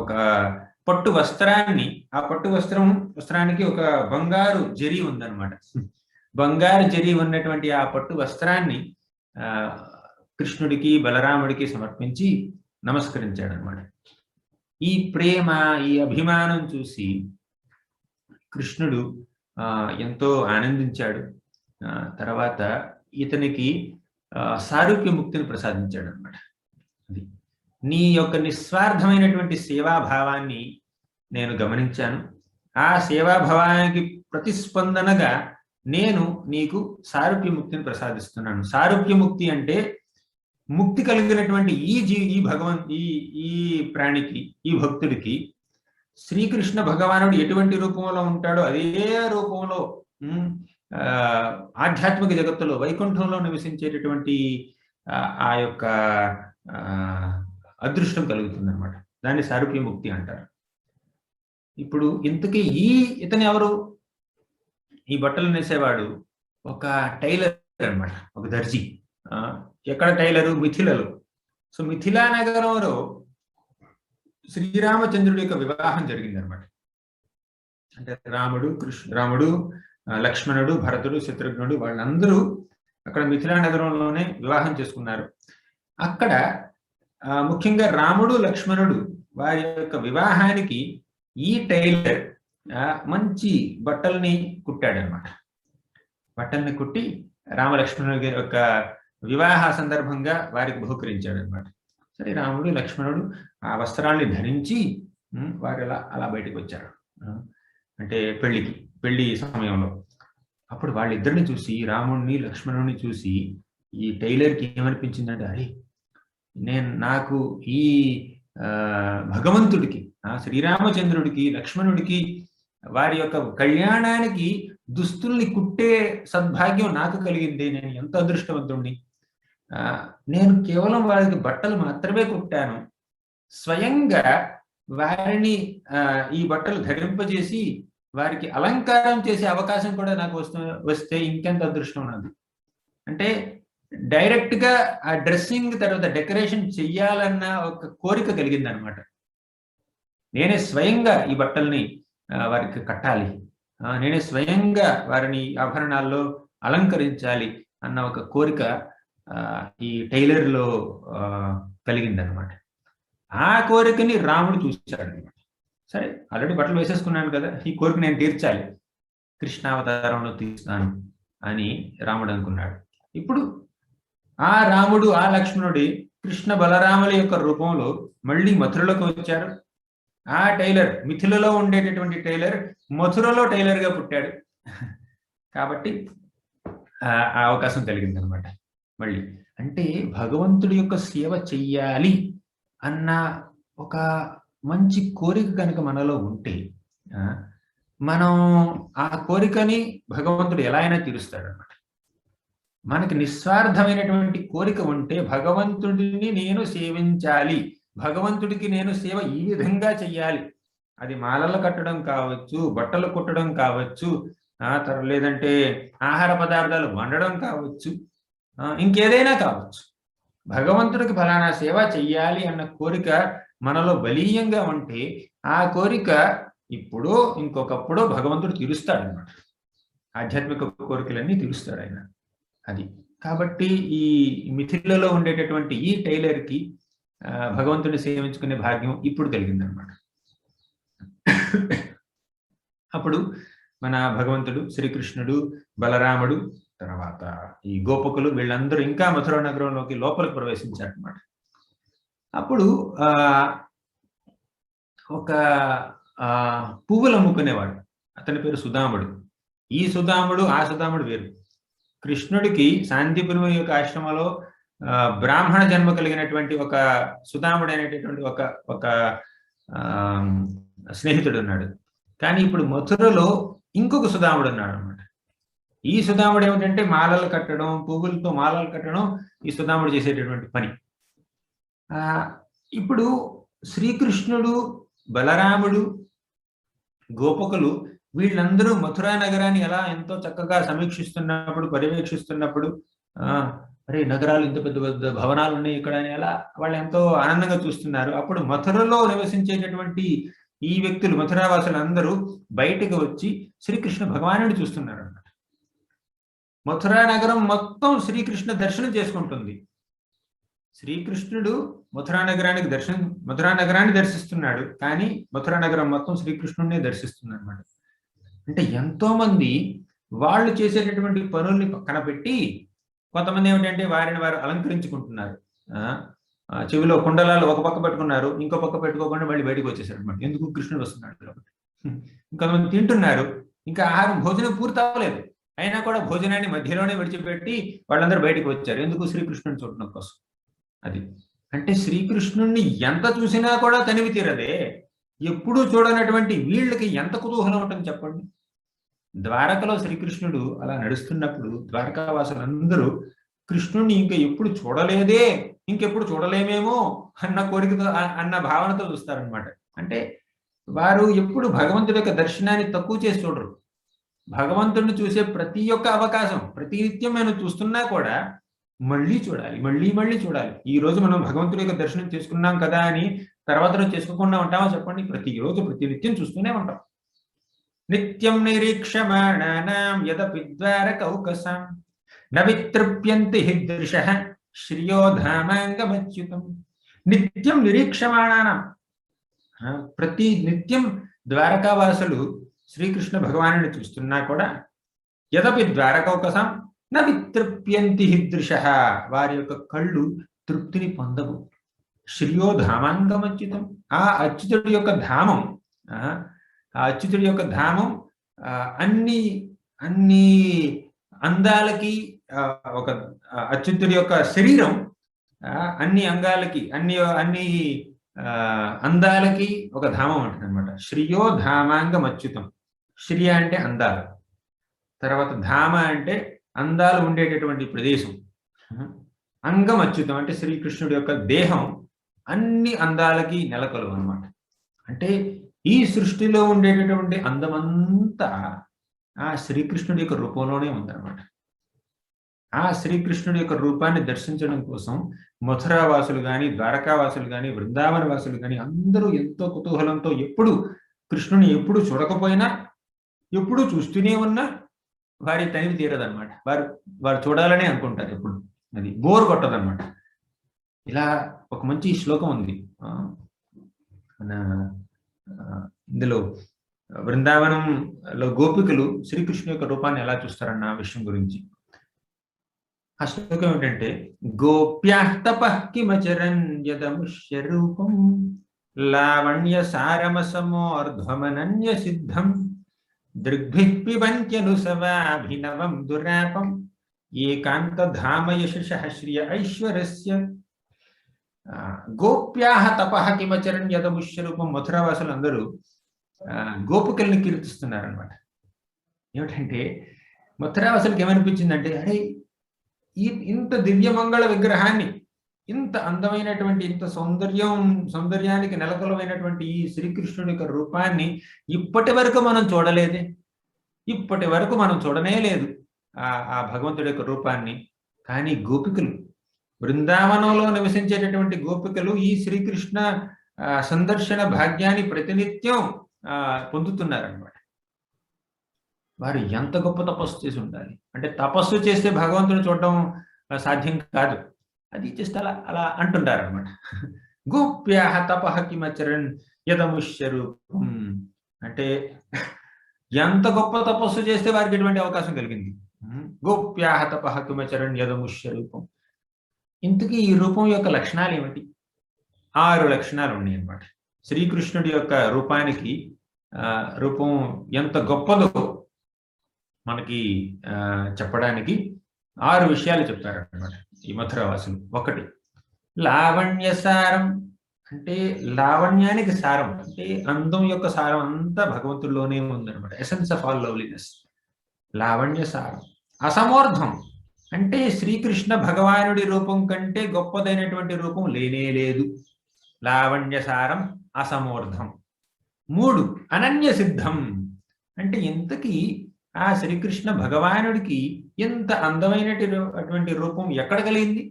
ఒక పట్టు వస్త్రాన్ని, ఆ పట్టు వస్త్రానికి ఒక బంగారు జరీ ఉందన్నమాట. బంగారు జరి ఉన్నటువంటి ఆ పట్టు వస్త్రాన్ని కృష్ణుడికి బలరాముడికి సమర్పించి నమస్కరించాడు అనమాట. ఈ ప్రేమ, ఈ అభిమానం చూసి కృష్ణుడు ఎంతో ఆనందించాడు. తర్వాత ఇతనికి సారూప్య ముక్తిని ప్రసాదించాడు అనమాట. అది నీ యొక్క నిస్వార్థమైనటువంటి సేవాభావాన్ని నేను గమనించాను. ఆ సేవాభావానికి ప్రతిస్పందనగా నేను నీకు సారూప్య ముక్తిని ప్రసాదిస్తున్నాను. సారూప్య ముక్తి అంటే ముక్తి కలిగినటువంటి ఈ ప్రాణికి, ఈ భక్తుడికి శ్రీకృష్ణ భగవానుడు ఎటువంటి రూపంలో ఉంటాడో అదే రూపంలో ఆధ్యాత్మిక జగత్తులో వైకుంఠంలో నివసించేటటువంటి ఆ యొక్క అదృష్టం కలుగుతుంది అనమాట. దాన్ని సారూప్య ముక్తి అంటారు. ఇప్పుడు ఇంతకీ ఇతను ఎవరు? ఈ బట్టలు నేసేవాడు ఒక టైలర్ అనమాట, ఒక దర్జీ. ఎక్కడ టైలరు? మిథిలలో. సో మిథిలా నగరంలో శ్రీరామచంద్రుడి యొక్క వివాహం జరిగింది అనమాట. అంటే రాముడు, లక్ష్మణుడు, భరతుడు, శత్రుఘ్నుడు వాళ్ళందరూ అక్కడ మిథిలా నగరంలోనే వివాహం చేసుకున్నారు. అక్కడ ముఖ్యంగా రాముడు, లక్ష్మణుడు వారి యొక్క వివాహానికి ఈ టైలర్ మంచి బట్టల్ని కుట్టాడు అనమాట. బట్టల్ని కుట్టి రామలక్ష్మణుడి యొక్క వివాహ సందర్భంగా వారికి బహుకరించాడు అనమాట. సరే, రాముడు, లక్ష్మణుడు ఆ వస్త్రాల్ని ధరించి వారు అలా బయటకు వచ్చారు. అంటే పెళ్లి సమయంలో. అప్పుడు వాళ్ళిద్దరిని చూసి, రాముడిని లక్ష్మణుడిని చూసి ఈ టైలర్కి ఏమనిపించిందంటే, అరే నాకు ఈ భగవంతుడికి, శ్రీరామచంద్రుడికి, లక్ష్మణుడికి వారి యొక్క కళ్యాణానికి దుస్తుల్ని కుట్టే సద్భాగ్యం నాకు కలిగింది. నేను ఎంత అదృష్టవంతుడిని. నేను కేవలం వారికి బట్టలు మాత్రమే కుట్టాను. స్వయంగా వారిని ఈ బట్టలు ధరింపజేసి వారికి అలంకారం చేసే అవకాశం కూడా నాకు వస్తే ఇంకెంత అదృష్టం ఉన్నది. అంటే డైరెక్ట్ గా ఆ డ్రెస్సింగ్ తర్వాత డెకరేషన్ చెయ్యాలన్న ఒక కోరిక కలిగింది అనమాట. నేనే స్వయంగా ఈ బట్టల్ని వారికి కట్టాలి, నేనే స్వయంగా వారిని ఆభరణాల్లో అలంకరించాలి అన్న ఒక కోరిక ఈ టైలర్లో కలిగింది అనమాట. ఆ కోరికని రాముడు చూశాడు అనమాట. సరే, ఆల్రెడీ బట్టలు వేసేసుకున్నాను కదా, ఈ కోరిక నేను తీర్చాలి, కృష్ణావతారంలో తీర్చుతాను అని రాముడు అనుకున్నాడు. ఇప్పుడు ఆ రాముడు, ఆ లక్ష్మణుడి కృష్ణ బలరాముల యొక్క రూపంలో మళ్ళీ మథురలోకి వచ్చారు. ఆ టైలర్, మిథిలలో ఉండేటటువంటి టైలర్ మథురలో టైలర్గా పుట్టాడు. కాబట్టి ఆ అవకాశం కలిగింది అనమాట. మళ్ళీ అంటే భగవంతుడి యొక్క సేవ చెయ్యాలి అన్న ఒక మంచి కోరిక కనుక మనలో ఉంటే మనం ఆ కోరికని భగవంతుడు ఎలా అయినా తీరుస్తాడు అనమాట. మనకి నిస్వార్థమైనటువంటి కోరిక ఉంటే భగవంతుడిని నేను సేవించాలి, భగవంతుడికి నేను సేవ ఈ విధంగా చెయ్యాలి, అది మాలలు కట్టడం కావచ్చు, బట్టలు కుట్టడం కావచ్చు, లేదంటే ఆహార పదార్థాలు వండడం కావచ్చు, ఇంకేదైనా కావచ్చు. భగవంతుడికి ఫలానా సేవ చెయ్యాలి అన్న కోరిక మనలో బలీయంగా ఉంటే ఆ కోరిక ఇప్పుడో ఇంకొకప్పుడో భగవంతుడు తీరుస్తాడు అన్నమాట. ఆధ్యాత్మిక కోరికలన్నీ తీరుస్తాడు ఆయన. అది కాబట్టి ఈ మిథిలలో ఉండేటటువంటి ఈ టైలర్కి భగవంతుడిని సేవించుకునే భాగ్యం ఇప్పుడు కలిగిందనమాట. అప్పుడు మన భగవంతుడు శ్రీకృష్ణుడు, బలరాముడు, తర్వాత ఈ గోపకులు వీళ్ళందరూ ఇంకా మథురా నగరంలోకి లోపలికి ప్రవేశించారనమాట. అప్పుడు ఒక పువ్వులు అమ్ముకునేవాడు, అతని పేరు సుధాముడు. ఈ సుధాముడు ఆ సుధాముడు వేరు. కృష్ణుడికి శాంతిపురం యొక్క ఆశ్రమంలో బ్రాహ్మణ జన్మ కలిగినటువంటి ఒక సుధాముడు అనేటటువంటి ఒక స్నేహితుడు ఉన్నాడు. కానీ ఇప్పుడు మథురలో ఇంకొక సుధాముడు ఉన్నాడు అనమాట. ఈ సుధాముడు ఏమిటంటే మాలలు కట్టడం, పువ్వులతో మాలలు కట్టడం ఈ సుధాముడు చేసేటటువంటి పని. ఇప్పుడు శ్రీకృష్ణుడు, బలరాముడు, గోపకులు వీళ్ళందరూ మథురా నగరాన్ని ఎలా ఎంతో చక్కగా సమీక్షిస్తున్నప్పుడు, పర్యవేక్షిస్తున్నప్పుడు, అరే నగరాలు ఇంత పెద్ద పెద్ద భవనాలు ఉన్నాయి ఇక్కడ అని ఎలా వాళ్ళు ఎంతో ఆనందంగా చూస్తున్నారు. అప్పుడు మథురలో నివసించేటటువంటి ఈ వ్యక్తులు, మథురావాసులు అందరూ బయటకు వచ్చి శ్రీకృష్ణ భగవానుడు చూస్తున్నారు అన్నమాట. మథురా నగరం మొత్తం శ్రీకృష్ణ దర్శనం చేసుకుంటుంది. శ్రీకృష్ణుడు మథురా నగరాన్ని దర్శిస్తున్నాడు, కానీ మథురా నగరం మొత్తం శ్రీకృష్ణుడినే దర్శిస్తుంది అనమాట. అంటే ఎంతో మంది వాళ్ళు చేసేటటువంటి పనుల్ని పక్కన పెట్టి కొంతమంది ఏమిటంటే వారిని వారు అలంకరించుకుంటున్నారు. చెవిలో కుండలాలు ఒక పక్క పెట్టుకున్నారు, ఇంకో పక్క పెట్టుకోకుండా మళ్ళీ బయటకు వచ్చేసారు అనమాట. ఎందుకు? కృష్ణుడు వస్తున్నాడు కాబట్టి. ఇంకొంతమంది తింటున్నారు, ఇంకా ఆహారం భోజనం పూర్తి అవ్వలేదు, అయినా కూడా భోజనాన్ని మధ్యలోనే విడిచిపెట్టి వాళ్ళందరూ బయటకు వచ్చారు. ఎందుకు? శ్రీకృష్ణుని చూడటం కోసం. అది అంటే శ్రీకృష్ణుణ్ణి ఎంత చూసినా కూడా తనివి తీరదే. ఎప్పుడూ చూడనటువంటి వీళ్ళకి ఎంత కుతూహలం ఉంటుంది చెప్పండి. ద్వారకలో శ్రీకృష్ణుడు అలా నడుస్తున్నప్పుడు ద్వారకావాసులందరూ కృష్ణుడిని ఇంకా ఎప్పుడు చూడలేదే, ఇంకెప్పుడు చూడలేమేమో అన్న కోరికతో, అన్న భావనతో చూస్తారనమాట. అంటే వారు ఎప్పుడు భగవంతుడి యొక్క దర్శనాన్ని తక్కువ చేసి చూడరు. భగవంతుడిని చూసే ప్రతి ఒక్క అవకాశం, ప్రతి నిత్యం మేము చూస్తున్నా కూడా మళ్ళీ చూడాలి, మళ్ళీ చూడాలి. ఈ రోజు మనం భగవంతుడి యొక్క దర్శనం చేసుకున్నాం కదా అని తర్వాత రోజు చేసుకోకుండా ఉంటామా చెప్పండి? ప్రతిరోజు ప్రతి నిత్యం చూస్తూనే ఉంటాం. నిత్యం నిరీక్షమాణానాం యదపి ద్వారకౌకసాం న వితృప్యంతి దృశః శ్రియో ధామాంగమచ్యుతం. నిత్యం నిరీక్షమాణానాం, ప్రతి నిత్యం ద్వారకావాసులు శ్రీకృష్ణ భగవానుని చూస్తున్నా కూడా యదపి ద్వారకౌకసాం న వితృప్యంతి దృశః, వారి యొక్క కళ్ళు తృప్తిని పొందవు. శ్రియో ధామాంగమచ్యుతం, ఆ అచ్యుతుడి యొక్క ధామం, ఆ అచ్యుతుడి యొక్క ధామం అన్ని అందాలకి, ఒక అచ్యుతుడి యొక్క శరీరం అన్ని అంగాలకి, అన్ని అందాలకి ఒక ధామం ఉంటుంది అనమాట. శ్రియో ధామాంగం అచ్యుతం. శ్రియ అంటే అందాలు, తర్వాత ధామ అంటే అందాలు ఉండేటటువంటి ప్రదేశం, అంగం అచ్యుతం అంటే శ్రీకృష్ణుడి యొక్క దేహం అన్ని అందాలకి నెలకొలువు అనమాట. అంటే ఈ సృష్టిలో ఉండేటటువంటి అందమంతా ఆ శ్రీకృష్ణుడి యొక్క రూపంలోనే ఉందన్నమాట. ఆ శ్రీకృష్ణుడి యొక్క రూపాన్ని దర్శించడం కోసం మథురావాసులు కానీ, ద్వారకావాసులు కానీ, బృందావన వాసులు కానీ అందరూ ఎంతో కుతూహలంతో ఎప్పుడు కృష్ణుని ఎప్పుడు చూడకపోయినా, ఎప్పుడు చూస్తూనే ఉన్నా వారి తనివి తీరదనమాట. వారు చూడాలనే అనుకుంటారు ఎప్పుడు. అది బోర్ కొట్టదనమాట. ఇలా ఒక మంచి శ్లోకం ఉంది మన ఇందులో, బృందావనంలో గోపికలు శ్రీకృష్ణు యొక్క రూపాన్ని ఎలా చూస్తారన్న విషయం గురించి. ఆ శ్లోకం ఏమిటంటే, గోప్యాః తపః కిమచరన్ యదముష్య రూపం లావణ్య సారమసమోర్ధ్వమనన్య సిద్ధం దృగ్భిః పిబంత్యనుసవాభినవం దురాపం ఏకాంత ధామ యశః శ్రియ ఐశ్వర్యస్య. గోప్యాః తపః కిమచరన్ యదముష్య రూపం. మథురావాసులు అందరూ గోపికల్ని కీర్తిస్తున్నారనమాట. ఏమిటంటే మథురావాసులకు ఏమనిపించిందంటే, అరే ఇంత దివ్యమంగళ విగ్రహాన్ని, ఇంత అందమైనటువంటి, ఇంత సౌందర్యానికి నెలకొలమైనటువంటి ఈ శ్రీకృష్ణుడి యొక్క రూపాన్ని ఇప్పటి వరకు మనం చూడలేదే, ఇప్పటి వరకు మనం చూడనే లేదు ఆ భగవంతుడి యొక్క రూపాన్ని. కానీ గోపికలు, బృందావనంలో నివసించేటటువంటి గోపికలు ఈ శ్రీకృష్ణ సందర్శన భాగ్యాన్ని ప్రతినిత్యం పొందుతున్నారనమాట. వారు ఎంత గొప్ప తపస్సు చేసి ఉండాలి. అంటే తపస్సు చేస్తే భగవంతుని చూడటం సాధ్యం కాదు, అది జస్ట్ అలా అంటుంటారు అనమాట. గోప్యాః తపః కిమచరన్ యదముష్య రూపం అంటే ఎంత గొప్ప తపస్సు చేస్తే వారికి ఎటువంటి అవకాశం కలిగింది. గోప్యాః తపః కిమచరన్ యదముష్య రూపం. ఇంతకీ ఈ రూపం యొక్క లక్షణాలు ఏమిటి? 6 లక్షణాలు ఉన్నాయి అన్నమాట. శ్రీకృష్ణుడి యొక్క రూపానికి రూపం ఎంత గొప్పదో మనకి చెప్పడానికి 6 విషయాలు చెప్తారు అన్నమాట ఈ మథురావాసులు. 1, లావణ్య సారం, అంటే లావణ్యానికి సారం, అంటే అందం యొక్క సారం అంతా భగవంతుడిలోనే ఉందన్నమాట. ఎసెన్స్ ఆఫ్ ఆల్ లవ్లీనెస్, లావణ్య సారం. అసమోర్ధం, అంటే శ్రీకృష్ణ భగవానుడి రూపం కంటే గొప్పదైనటువంటి రూపం లేనే లేదు. లావణ్య సారం, అసమోర్ధం. 3, అనన్య సిద్ధం, అంటే ఇంతకీ ఆ శ్రీకృష్ణ భగవానుడికి ఎంత అందమైనటువంటి రూపం ఎక్కడ కలిగింది?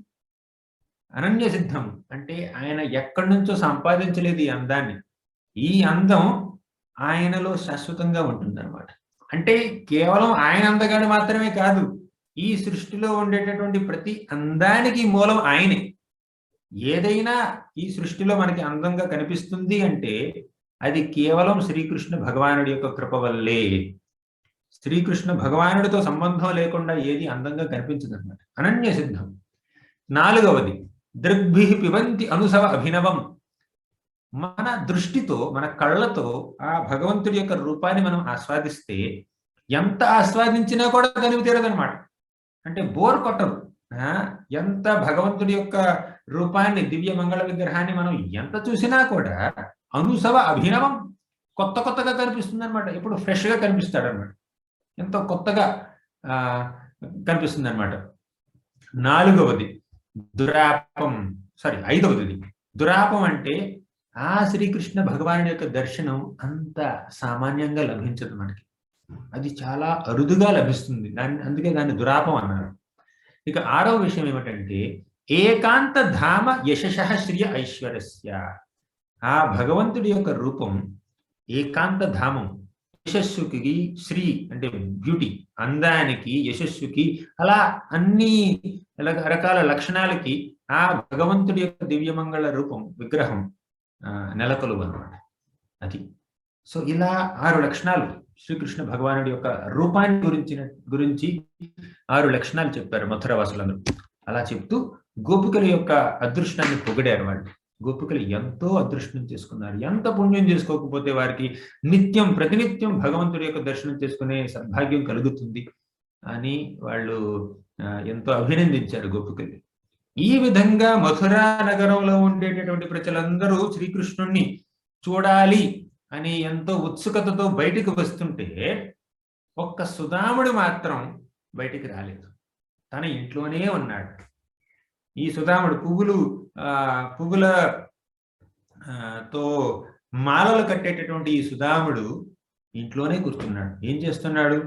అనన్య సిద్ధం, అంటే ఆయన ఎక్కడి నుంచో సంపాదించలేదు ఈ అందాన్ని. ఈ అందం ఆయనలో శాశ్వతంగా ఉంటుందన్నమాట. అంటే కేవలం ఆయన అందగాడు మాత్రమే కాదు, ఈ సృష్టిలో ఉండేటటువంటి ప్రతి అందానికి మూలం ఆయనే. ఏదైనా ఈ సృష్టిలో మనకి అందంగా కనిపిస్తుంది అంటే అది కేవలం శ్రీకృష్ణ భగవానుడి యొక్క కృప వల్లే. శ్రీకృష్ణ భగవానుడితో సంబంధం లేకుండా ఏది అందంగా కనిపించదు అన్నమాట. అనన్య సిద్ధం. 4వది దృగ్భిః పిబంతి అనుసవ అభినవం. మన దృష్టితో, మన కళ్ళతో ఆ భగవంతుడి యొక్క రూపాన్ని మనం ఆస్వాదిస్తే ఎంత ఆస్వాదించినా కూడా తనివి తీరదనమాట. అంటే బోర్ కొట్టదు. ఎంత భగవంతుడి యొక్క రూపాన్ని, దివ్య మంగళ విగ్రహాన్ని మనం ఎంత చూసినా కూడా అనుసవ అభినవం, కొత్త కొత్తగా కనిపిస్తుంది అనమాట. ఎప్పుడు ఫ్రెష్గా కనిపిస్తాడు అనమాట, ఎంతో కొత్తగా కనిపిస్తుంది అనమాట. 4వది దురాపం, 5వది దురాపం. అంటే ఆ శ్రీకృష్ణ భగవానుడి యొక్క దర్శనం అంత సామాన్యంగా లభించదు మనకి. అది చాలా అరుదుగా లభిస్తుంది. అందుకే దాన్ని దురాపం అన్నారు. ఇక 6వ విషయం ఏమిటంటే ఏకాంత ధామ యశః శ్రియ ఐశ్వర్యస్య. ఆ భగవంతుడి యొక్క రూపం ఏకాంత ధామం. యశస్సుకి, శ్రీ అంటే బ్యూటీ, అందానికి, యశస్సుకి, అలా అన్ని రకాల లక్షణాలకి ఆ భగవంతుడి యొక్క దివ్యమంగళ రూపం, విగ్రహం నెలకొలువు అన్నమాట. అది. సో ఇలా 6 లక్షణాలు శ్రీకృష్ణ భగవానుడి యొక్క రూపాన్ని గురించి 6 లక్షణాలు చెప్పారు మథురవాసులందరూ. అలా చెప్తూ గోపికల యొక్క అదృష్టాన్ని పొగిడారు వాళ్ళు. గోపికలు ఎంతో అదృష్టం చేసుకున్నారు. ఎంత పుణ్యం చేసుకోకపోతే వారికి నిత్యం, ప్రతినిత్యం భగవంతుడి యొక్క దర్శనం చేసుకునే సద్భాగ్యం కలుగుతుంది అని వాళ్ళు ఎంతో అభినందించారు గోపికలు. ఈ విధంగా మథురా నగరంలో ఉండేటటువంటి ప్రజలందరూ శ్రీకృష్ణుణ్ణి చూడాలి అని ఎంతో ఉత్సుకతతో బయటికి వస్తుంటే ఒక్క సుదాముడు మాత్రం బయటికి రాలేదు. తన ఇంట్లోనే ఉన్నాడు. ఈ సుదాముడు పువ్వులతో మాలలు కట్టేటటువంటి ఈ సుదాముడు ఇంట్లోనే కూర్చున్నాడు. ఏం చేస్తున్నాడు?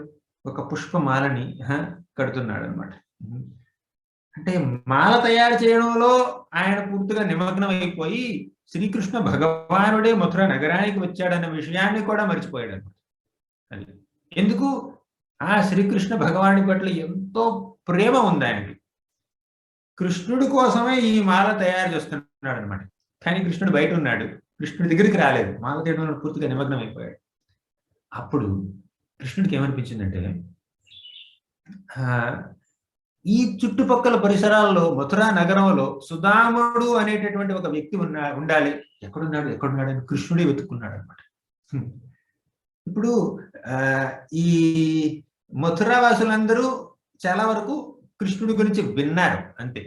ఒక పుష్పమాలని కడుతున్నాడు అనమాట. అంటే మాల తయారు చేయడంలో ఆయన పూర్తిగా నిమగ్నం అయిపోయి శ్రీకృష్ణ భగవానుడే మథుర నగరానికి వచ్చాడన్న విషయాన్ని కూడా మర్చిపోయాడు అనమాట. అది ఎందుకు? ఆ శ్రీకృష్ణ భగవానుడి పట్ల ఎంతో ప్రేమ ఉంది ఆయనకి. కృష్ణుడి కోసమే ఈ మాల తయారు చేస్తున్నాడు అనమాట. కానీ కృష్ణుడు బయట ఉన్నాడు, కృష్ణుడి దగ్గరికి రాలేదు. మాల తీయడంలో పూర్తిగా నిమగ్నం అయిపోయాడు. అప్పుడు కృష్ణుడికి ఏమనిపించిందంటే ఈ చుట్టుపక్కల పరిసరాల్లో, మథురా నగరంలో సుదాముడు అనేటటువంటి ఒక వ్యక్తి ఉండాలి. ఎక్కడున్నాడు అని కృష్ణుడే వెతుక్కున్నాడు అనమాట. ఇప్పుడు ఈ మథురా వాసులందరూ చాలా వరకు కృష్ణుడి గురించి విన్నారు అంతే.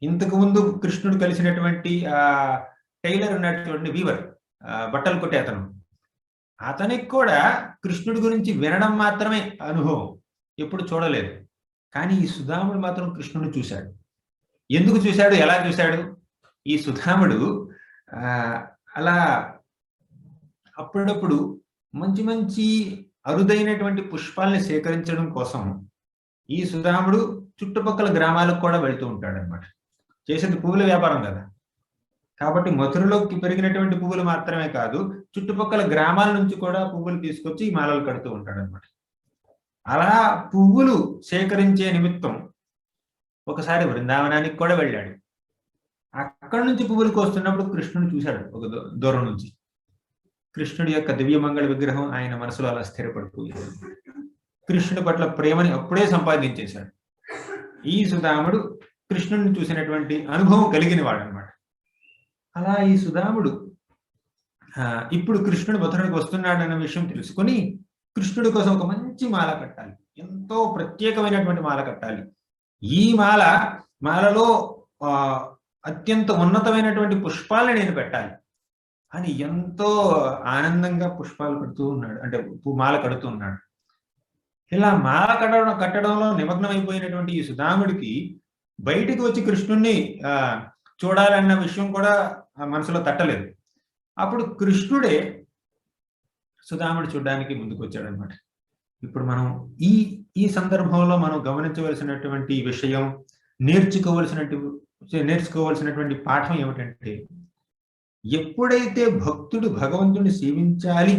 ఇంతకు ముందు కృష్ణుడు కలిసినటువంటి టైలర్ ఉన్నటువంటి వీవర్, బట్టలు కొట్టే అతనికి కూడా కృష్ణుడి గురించి వినడం మాత్రమే అనుభవం, ఎప్పుడు చూడలేదు. కానీ ఈ సుదాముడు మాత్రం కృష్ణుడిని చూశాడు. ఎందుకు చూశాడు? ఎలా చూశాడు? ఈ సుదాముడు అలా అప్పుడప్పుడు మంచి మంచి అరుదైనటువంటి పుష్పాలని సేకరించడం కోసం ఈ సుదాముడు చుట్టుపక్కల గ్రామాలకు కూడా వెళ్తూ ఉంటాడు అనమాట. చేసేది పువ్వుల వ్యాపారం కదా, కాబట్టి మథురలోకి పెరిగినటువంటి పువ్వులు మాత్రమే కాదు, చుట్టుపక్కల గ్రామాల నుంచి కూడా పువ్వులు తీసుకొచ్చి మాలలు కడుతూ ఉంటాడు అనమాట. అలా పువ్వులు సేకరించే నిమిత్తం ఒకసారి బృందావనానికి కూడా వెళ్ళాడు. అక్కడి నుంచి పువ్వులు కోస్తున్నప్పుడు కృష్ణుడు చూశాడు ఒక దూరం నుంచి. కృష్ణుడి యొక్క దివ్యమంగళ విగ్రహం ఆయన మనసులో అలా స్థిరపడిపోయింది. కృష్ణుడి పట్ల ప్రేమని అప్పుడే సంపాదించేశాడు. ఈ సుదాముడు కృష్ణుడిని చూసినటువంటి అనుభవం కలిగిన వాడు అనమాట. అలా ఈ సుదాముడు ఇప్పుడు కృష్ణుడు మథురకు వస్తున్నాడు అన్న విషయం తెలుసుకొని కృష్ణుడి కోసం ఒక మంచి మాల కట్టాలి, ఎంతో ప్రత్యేకమైనటువంటి మాల కట్టాలి. ఈ మాలలో అత్యంత ఉన్నతమైనటువంటి పుష్పాలను నేను పెట్టాలి అని ఎంతో ఆనందంగా పుష్పాలు కడుతూ ఉన్నాడు, అంటే మాల కడుతూ ఉన్నాడు. ఇలా మాల కట్టడంలో నిమగ్నం అయిపోయినటువంటి ఈ సుదాముడికి బయటికి వచ్చి కృష్ణుణ్ణి చూడాలన్న విషయం కూడా మనసులో తట్టలేదు. అప్పుడు కృష్ణుడే సుదాముడు చూడడానికి ముందుకు వచ్చాడు అనమాట. ఇప్పుడు మనం ఈ సందర్భంలో మనం గమనించవలసినటువంటి విషయం, నేర్చుకోవలసినటువంటి పాఠం ఏమిటంటే, ఎప్పుడైతే భక్తుడు భగవంతుడిని సేవించాలి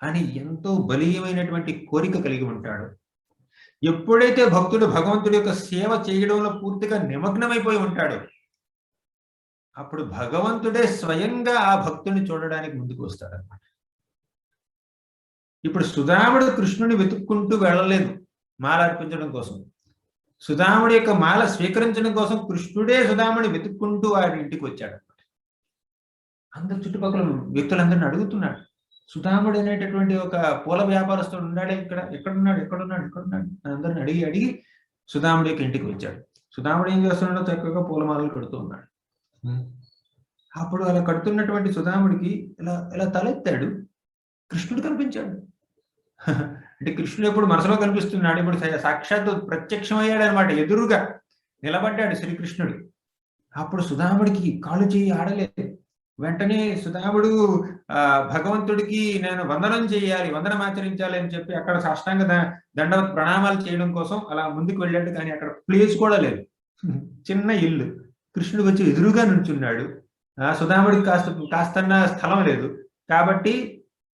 అని ఎంతో బలీయమైనటువంటి కోరిక కలిగి ఉంటాడో, ఎప్పుడైతే భక్తుడు భగవంతుడి యొక్క సేవ చేయడంలో పూర్తిగా నిమగ్నమైపోయి ఉంటాడో అప్పుడు భగవంతుడే స్వయంగా ఆ భక్తుడిని చూడడానికి ముందుకు వస్తాడనమాట. ఇప్పుడు సుధాముడు కృష్ణుని వెతుక్కుంటూ వెళ్ళలేదు మాల అర్పించడం కోసం. సుధాముడి యొక్క మాల స్వీకరించడం కోసం కృష్ణుడే సుధాముడిని వెతుక్కుంటూ వారి ఇంటికి వచ్చాడు. అందరు చుట్టుపక్కల వ్యక్తులందరిని అడుగుతున్నాడు, సుధాముడు అనేటటువంటి ఒక పూల వ్యాపారస్తుడు ఉన్నాడే ఇక్కడ, ఎక్కడున్నాడు అందరిని అడిగి సుధాముడి యొక్క ఇంటికి వచ్చాడు. సుధాముడు ఏం చేస్తున్నాడో చక్కగా పూలమాలలు కడుతూ ఉన్నాడు. అప్పుడు అలా కడుతున్నటువంటి సుధాముడికి ఇలా తలెత్తాడు, కృష్ణుడు కనిపించాడు. అంటే కృష్ణుడు ఎప్పుడు మనసులో కనిపిస్తున్నాడు, ఇప్పుడు సాక్షాత్తు ప్రత్యక్షమయ్యాడు అనమాట. ఎదురుగా నిలబడ్డాడు శ్రీకృష్ణుడు. అప్పుడు సుధాముడికి కాళ్ళు చేయి ఆడలేదు. వెంటనే సుధాముడు భగవంతుడికి నేను వందనం చేయాలి, వందనం ఆచరించాలి అని చెప్పి అక్కడ సాష్టాంగ దండవత్ ప్రణామాలు చేయడం కోసం అలా ముందుకు వెళ్ళాడు. కానీ అక్కడ ప్లేస్ కూడా లేదు, చిన్న ఇల్లు. కృష్ణుడు వచ్చి ఎదురుగా నుంచున్నాడు. సుధాముడికి కాస్తన్న స్థలం లేదు కాబట్టి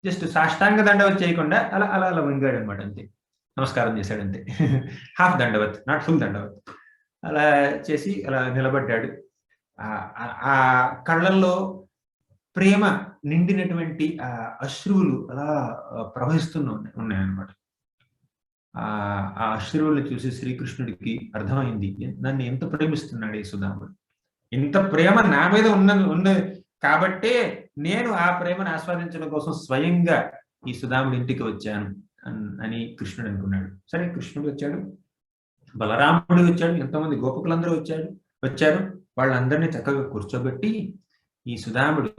జస్ట్ సాష్టాంగ దండవత్ చేయకుండా అలా అలా అలా వంగాడు అనమాట. అంతే, నమస్కారం చేశాడు అంతే. హాఫ్ దండవత్, నాట్ ఫుల్ దండవత్. అలా చేసి అలా నిలబడ్డాడు. ఆ కళ్ళల్లో ప్రేమ నిండినటువంటి ఆ అశ్రువులు అలా ఉన్నాయన్నమాట. ఆ అశ్రువులు చూసి శ్రీకృష్ణుడికి అర్థమైంది, నన్ను ఎంత ప్రేమిస్తున్నాడు ఈ సుధాముడు. ఇంత ప్రేమ నా మీద ఉన్నది కాబట్టే నేను ఆ ప్రేమను ఆస్వాదించడం కోసం స్వయంగా ఈ సుధాముడి ఇంటికి వచ్చాను అని కృష్ణుడు అనుకున్నాడు. సరే, కృష్ణుడు వచ్చాడు, బలరాముడు వచ్చాడు, ఎంతోమంది గోపకులందరూ వచ్చారు. వాళ్ళందరినీ చక్కగా కూర్చోబెట్టి ఈ సుధాముడు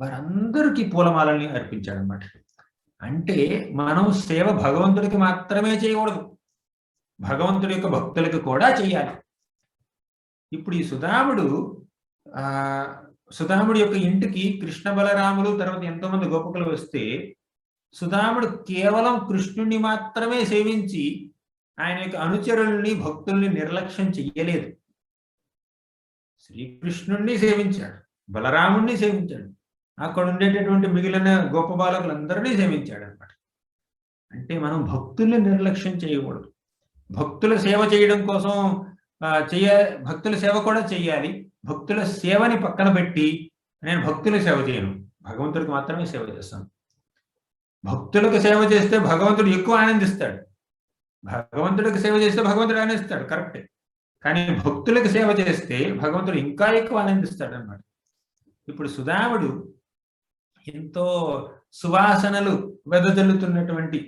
వారందరికీ పూలమాలని అర్పించాడు అన్నమాట. అంటే మనం సేవ భగవంతుడికి మాత్రమే చేయకూడదు, భగవంతుడి యొక్క భక్తులకు కూడా చేయాలి. ఇప్పుడు ఈ సుధాముడి యొక్క ఇంటికి కృష్ణ బలరాములు తర్వాత ఎంతో మంది గోపకులు వస్తే సుధాముడు కేవలం కృష్ణుడిని మాత్రమే సేవించి ఆయన యొక్క అనుచరుల్ని భక్తుల్ని నిర్లక్ష్యం చెయ్యలేదు. శ్రీకృష్ణుడిని సేవించాడు, బలరాముడిని సేవించాడు, అక్కడ ఉండేటటువంటి మిగిలిన గోప బాలకులందరినీ సేవించాడు అనమాట. అంటే మనం భక్తుల్ని నిర్లక్ష్యం చేయకూడదు. భక్తుల సేవ చేయడం కోసం భక్తుల సేవ కూడా చేయాలి. భక్తుల సేవని పక్కన పెట్టి నేను భక్తుల సేవ చేయను, భగవంతుడికి మాత్రమే సేవ చేస్తాను. భక్తులకు సేవ చేస్తే భగవంతుడు ఎక్కువ ఆనందిస్తాడు, భగవంతుడికి సేవ చేస్తే భగవంతుడు ఆనందిస్తాడు, కరెక్టే. కానీ భక్తులకు సేవ చేస్తే భగవంతుడు ఇంకా ఎక్కువ ఆనందిస్తాడు అన్నమాట. ఇప్పుడు సుధాముడు ఎంతో సువాసనలు వెదజల్లుతున్నటువంటి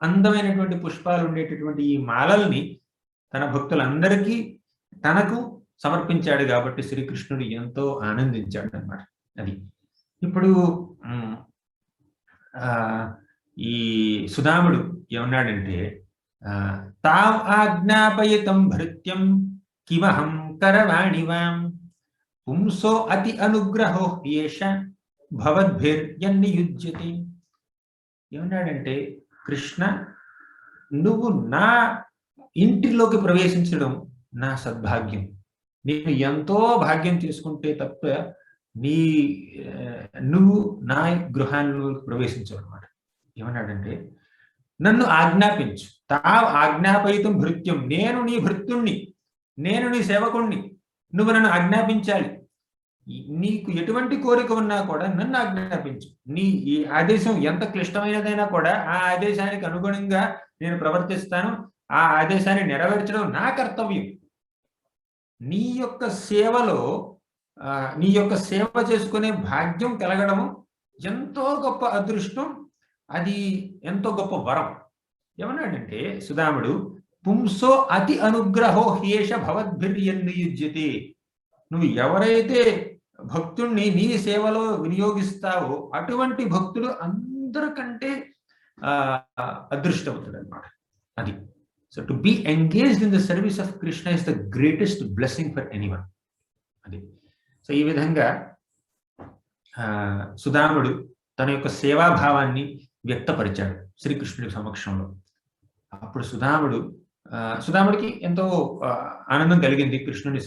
అందమైనటువంటి పుష్పాలు ఉండేటటువంటి ఈ మాలల్ని తన భక్తులందరికీ తనకు సమర్పించాడు కాబట్టి శ్రీకృష్ణుడు ఎంతో ఆనందించాడు అన్నమాట. అది ఇప్పుడు ఈ సుధాముడు ఏమన్నాడంటే, తాం ఆజ్ఞాపయితం భృత్యం కిమహం కరవాణివాం పుంసో అతి అనుగ్రహో ఏష భవద్భిర్యన్నియుజ్యతే. ఏమన్నాడంటే, కృష్ణ, నువ్వు నా ఇంటిలోకి ప్రవేశించడం నా సద్భాగ్యం. నేను ఎంతో భాగ్యం చేసుకుంటే తప్ప నువ్వు నా గృహాల్లో ప్రవేశించవు అనమాట. ఏమన్నాడంటే, నన్ను ఆజ్ఞాపించు. తా ఆజ్ఞాపయితం భృత్యం, నేను నీ భృత్యుణ్ణి, నేను నీ సేవకుణ్ణి, నువ్వు నన్ను ఆజ్ఞాపించాలి. నీకు ఎటువంటి కోరిక ఉన్నా కూడా నన్ను ఆజ్ఞాపించు. నీ ఈ ఆదేశం ఎంత క్లిష్టమైనదైనా కూడా ఆ ఆదేశానికి అనుగుణంగా నేను ప్రవర్తిస్తాను. ఆ ఆదేశాన్ని నెరవేర్చడం నా కర్తవ్యం. నీ యొక్క సేవలో నీ యొక్క సేవ చేసుకునే భాగ్యం కలగడము ఎంతో గొప్ప అదృష్టం, అది ఎంతో గొప్ప వరం. ఏమన్నాడంటే సుధాముడు, పుంసో అతి అనుగ్రహో హేష భవద్భిర్యన్నియుజ్యతే. నువ్వు ఎవరైతే భక్తుణ్ణి నీ సేవలో వినియోగిస్తావో అటువంటి భక్తుడు అందరికంటే అదృష్టవంతుడు అన్నమాట. అది so to be engaged in the service of Krishna is the greatest blessing for anyone. అది సో ఈ విధంగా సుధాముడు తన యొక్క సేవాభావాన్ని వ్యక్తపరిచాడు శ్రీకృష్ణుడి సమక్షంలో. అప్పుడు సుధాముడికి ఎంతో ఆనందం కలిగింది, కృష్ణుని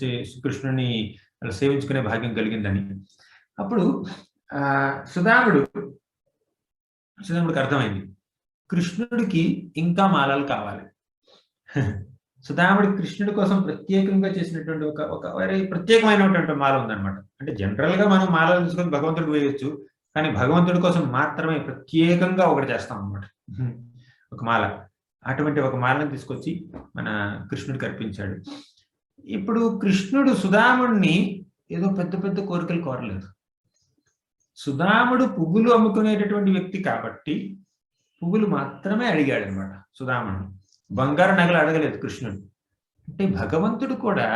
సేవించుకునే భాగ్యం కలిగిందని. అప్పుడు సుధాముడికి అర్థమైంది, కృష్ణుడికి ఇంకా మాలలు కావాలి. సుధాముడి కృష్ణుడి కోసం ప్రత్యేకంగా చేసినటువంటి ఒక ఒక ప్రత్యేకమైనటువంటి మాల ఉందన్నమాట. అంటే జనరల్ గా మనం మాలలు తీసుకొని భగవంతుడికి వేయొచ్చు, కానీ భగవంతుడి కోసం మాత్రమే ప్రత్యేకంగా ఒకటి చేస్తాం అనమాట, ఒక మాల. అటువంటి ఒక మాలను తీసుకొచ్చి మన కృష్ణుడికి అర్పించాడు. ఇప్పుడు కృష్ణుడు సుధాముడిని ఏదో పెద్ద పెద్ద కోరికలు కోరలేదు. సుధాముడు పువ్వులు అమ్ముకునేటటువంటి వ్యక్తి కాబట్టి పువ్వులు మాత్రమే అడిగాడు అనమాట సుధాముడు. బంగారు నగలు అడగలేదు కృష్ణుడు. అంటే భగవంతుడు కూడా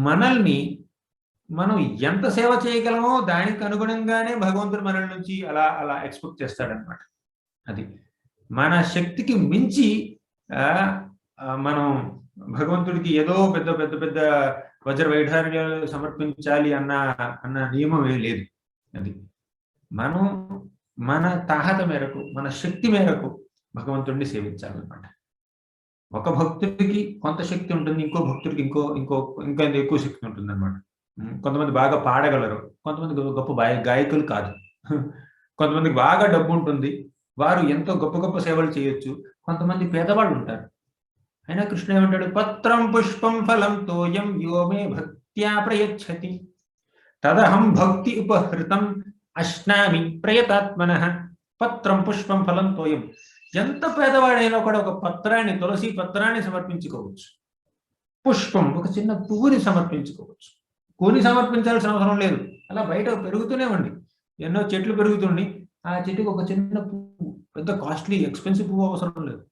మనల్ని మనం ఎంత సేవ చేయగలమో దానికి అనుగుణంగానే భగవంతుడు మనల నుంచి అలా అలా ఎక్స్పెక్ట్ చేస్తాడనమాట. అది మన శక్తికి మించి మనం భగవంతుడికి ఏదో పెద్ద పెద్ద పెద్ద వజ్ర వైఢార్యాలు సమర్పించాలి అన్న నియమం ఏం లేదు. అది మనం మన తాహత మేరకు, మన శక్తి మేరకు భగవంతుడిని సేవించాలన్నమాట. ఒక భక్తుడికి కొంత శక్తి ఉంటుంది, ఇంకో భక్తుడికి ఇంకా ఎక్కువ శక్తి ఉంటుంది అనమాట. కొంతమంది బాగా పాడగలరు, కొంతమంది గొప్ప గాయకులు కాదు. కొంతమందికి బాగా డబ్బు ఉంటుంది, వారు ఎంతో గొప్ప గొప్ప సేవలు చేయొచ్చు. కొంతమంది పేదవాళ్ళు ఉంటారు. అయినా కృష్ణ ఏమంటాడు? పత్రం పుష్పం ఫలం తోయం యోమే భక్త్యా ప్రయచ్చతి తదహం భక్తి ఉపహృతం అశ్నామి ప్రయతాత్మనః. పత్రం పుష్పం ఫలం తోయం. ఎంత పేదవాడైనా కూడా ఒక పత్రాన్ని, తులసి పత్రాన్ని సమర్పించుకోవచ్చు. పుష్పం, ఒక చిన్న పువ్వుని సమర్పించుకోవచ్చు. కొని సమర్పించాల్సిన అవసరం లేదు. అలా బయట పెరుగుతూనే ఉండి, ఎన్నో చెట్లు పెరుగుతుండి, ఆ చెట్టుకి ఒక చిన్న పువ్వు, పెద్ద కాస్ట్లీ ఎక్స్పెన్సివ్ పువ్వు అవసరం లేదు,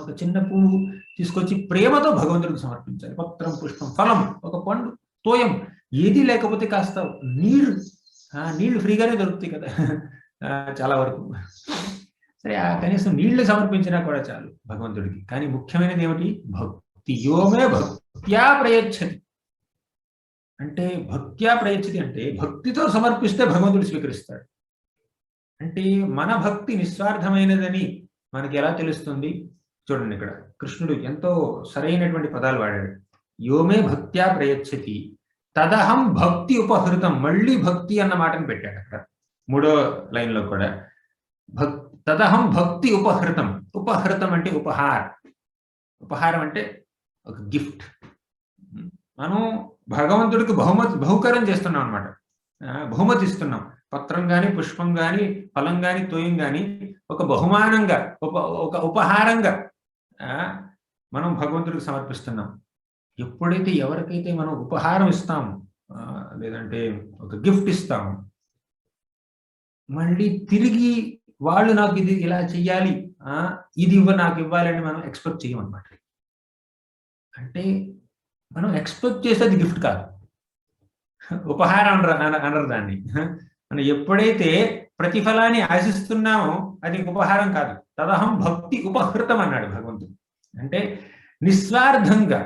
ఒక చిన్న పువ్వు తీసుకొచ్చి ప్రేమతో భగవంతుడికి సమర్పించాలి. పత్రం పుష్పం ఫలం, ఒక పండు, తోయం, ఏది లేకపోతే కాస్త నీళ్లు ఫ్రీగానే దొరుకుతాయి కదా చాలా వరకు. సరే, కనీసం నీళ్లు సమర్పించినా కూడా చాలు భగవంతుడికి. కానీ ముఖ్యమైనది ఏమిటి? భక్తి. యోమే భక్త్యా ప్రయచ్చతి. అంటే భక్త్యా ప్రయచ్చతి అంటే భక్తితో సమర్పిస్తే భగవంతుడు స్వీకరిస్తాడు. అంటే మన భక్తి నిస్వార్థమైనదని మనకి ఎలా తెలుస్తుంది? చూడండి, ఇక్కడ కృష్ణుడు ఎంతో సరైనటువంటి పదాలు వాడాడు. యోమే భక్త్యా ప్రయచ్చతి తదహం భక్తి ఉపహృతం. మళ్ళీ భక్తి అన్న మాటను పెట్టాడు అక్కడ 3వ లైన్లో కూడా. తదహం భక్తి ఉపహృతం. ఉపహృతం అంటే ఉపహారం అంటే ఒక గిఫ్ట్. మనం భగవంతుడికి బహుకరం చేస్తున్నాం అనమాట, బహుమతి ఇస్తున్నాం. పత్రం కానీ, పుష్పం కానీ, ఫలం కానీ, తోయం కానీ ఒక బహుమానంగా, ఒక ఉపహారంగా మనం భగవంతుడికి సమర్పిస్తున్నాం. ఎప్పుడైతే ఎవరికైతే మనం ఉపహారం ఇస్తాము, లేదంటే ఒక గిఫ్ట్ ఇస్తాము, మళ్ళీ తిరిగి వాళ్ళు నాకు ఇది ఇలా చెయ్యాలి, ఇది నాకు ఇవ్వాలని మనం ఎక్స్పెక్ట్ చేయమన్నమాట. అంటే మనం ఎక్స్పెక్ట్ చేసేది గిఫ్ట్ కాదు, ఉపహారం అనరు దాన్ని. మనం ఎప్పుడైతే ప్రతిఫలాన్ని ఆశిస్తున్నామో అది ఉపహారం కాదు. తదహం భక్తి ఉపహృతం అన్నాడు భగవంతుడు. అంటే నిస్వార్థంగా,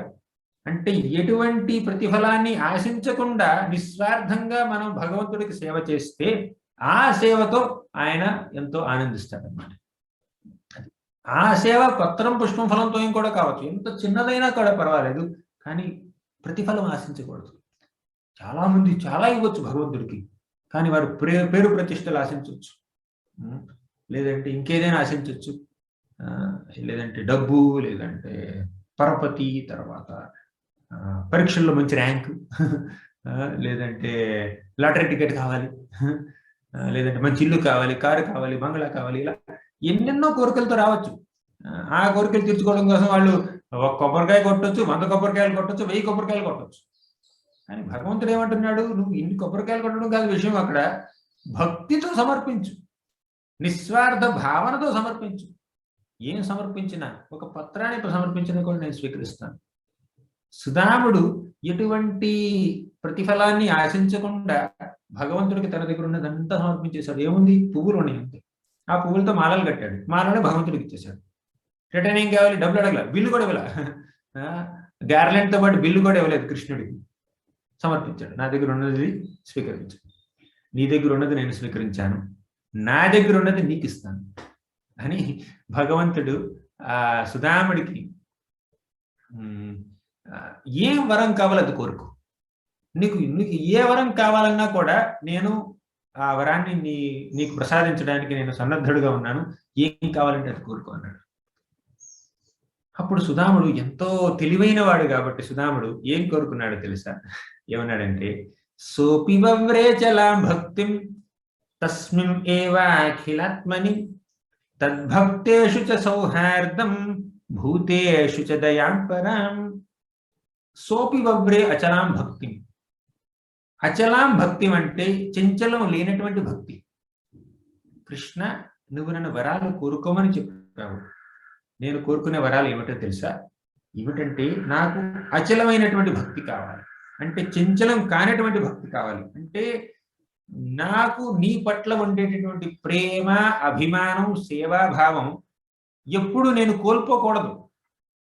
అంటే ఎటువంటి ప్రతిఫలాన్ని ఆశించకుండా నిస్వార్థంగా మనం భగవంతుడికి సేవ చేస్తే ఆ సేవతో ఆయన ఎంతో ఆనందిస్తాడన్నమాట. ఆ సేవ పత్రం పుష్పం ఫలంతో కూడా కావచ్చు, ఎంత చిన్నదైనా కూడా పర్వాలేదు, కానీ ప్రతిఫలం ఆశించకూడదు. చాలా మంది చాలా ఇవ్వచ్చు భగవంతుడికి, కానీ వారు పేరు ప్రతిష్టలు ఆశించవచ్చు, లేదంటే ఇంకేదైనా ఆశించవచ్చు, లేదంటే డబ్బు, లేదంటే పరపతి, తర్వాత పరీక్షల్లో మంచి ర్యాంకు, లేదంటే లాటరీ టికెట్ కావాలి, లేదంటే మంచి ఇల్లు కావాలి, కారు కావాలి, బంగ్లా కావాలి, ఇలా ఎన్నెన్నో కోరికలతో రావచ్చు. ఆ కోరికలు తీర్చుకోవడం కోసం వాళ్ళు 1 కొబ్బరికాయ కొట్టొచ్చు, 100 కొబ్బరికాయలు కొట్టొచ్చు, 1000 కొబ్బరికాయలు కొట్టొచ్చు. కానీ భగవంతుడు ఏమంటున్నాడు? నువ్వు ఇన్ని కొబ్బరికాయలు కొట్టడం కాదు విషయం, అక్కడ భక్తితో సమర్పించు, నిస్వార్థ భావనతో సమర్పించు. ఏం సమర్పించినా, ఒక పత్రాన్ని సమర్పించినా కూడా నేను స్వీకరిస్తాను. సుధాముడు ఎటువంటి ప్రతిఫలాన్ని ఆశించకుండా భగవంతుడికి తన దగ్గర ఉన్నదంతా సమర్పించేశాడు. ఏముంది? పువ్వులు ఉన్నాయి అంతే. ఆ పువ్వులతో మాలలు కట్టాడు, మాలనే భగవంతుడికి ఇచ్చేశాడు. రిటర్న్ ఏం కావాలి? డబ్బులు అడగల, బిల్లు కూడా ఇవ్వలే. గార్లెండ్తో పాటు బిల్లు కూడా ఇవ్వలేదు కృష్ణుడికి. సమర్పించాడు. నా దగ్గర ఉన్నది స్వీకరించు, నీ దగ్గర ఉన్నది నేను స్వీకరించాను, నా దగ్గర ఉన్నది నీకు ఇస్తాను అని భగవంతుడు సుధాముడికి ఏం వరం కావాలి అది కోరుకో, నీకు ఏ వరం కావాలన్నా కూడా నేను ఆ వరాన్ని నీకు ప్రసాదించడానికి నేను సన్నద్ధుడుగా ఉన్నాను, ఏం కావాలంటే అది కోరుకో అన్నాడు. అప్పుడు సుధాముడు ఎంతో తెలివైన వాడు కాబట్టి సుధాముడు ఏం కోరుకున్నాడో తెలుసా? ఏమన్నాడంటే, సోపి వవ్రే చలాం భక్తిం తస్మిన్ ఏవాఖిలాత్మని తద్భక్తేషు చ సౌహార్దం భూతేషు చ దయాం పరాం. సోపి వవ్రే అచలాం భక్తి. అచలాం భక్తి అంటే చంచలం లేనటువంటి భక్తి. కృష్ణ, నువ్వు నన్ను వరాలు కోరుకోమని చెప్పావు. నేను కోరుకునే వరాలు ఏమిటో తెలుసా? ఏమిటంటే, నాకు అచలమైనటువంటి భక్తి కావాలి, అంటే చంచలం కానటువంటి భక్తి కావాలి. అంటే నాకు నీ పట్ల ఉండేటటువంటి ప్రేమ, అభిమానం, సేవాభావం ఎప్పుడు నేను కోల్పోకూడదు.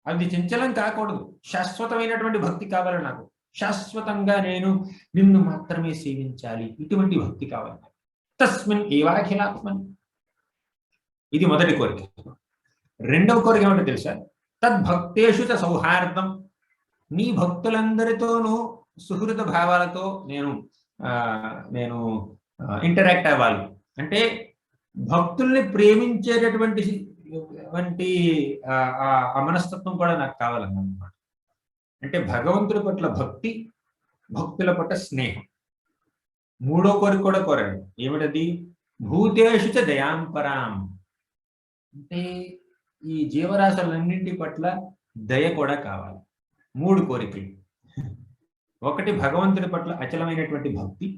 అది చంచలం కాకూడదు. శాశ్వతమైనటువంటి భక్తి కావాలి నాకు. శాశ్వతంగా నేను నిన్ను మాత్రమే సేవించాలి. ఇటువంటి భక్తి కావాలి. తస్మిన్ ఏవాఖిలాత్మని. ఇది మొదటి కోరిక. రెండవ కోరిక ఏమిటో తెలుసా? తద్భక్తేషు చ సౌహార్దం. నీ భక్తులందరితోనూ సుహృద భావాలతో నేను ఇంటరాక్ట్ అవ్వాలి. అంటే భక్తుల్ని ప్రేమించేటటువంటి ఆ మనస్తత్వం కూడా నాకు కావాలన్నమాట. అంటే భగవంతుడి పట్ల భక్తి, భక్తుల పట్ల స్నేహం. మూడో కోరిక కూడా కోరాడు. ఏమిటది? భూతేషు చ దయాం పరాం. అంటే ఈ జీవరాశులన్నింటి పట్ల దయ కూడా కావాలి. మూడు కోరికలు. ఒకటి, భగవంతుడి పట్ల అచలమైనటువంటి భక్తి.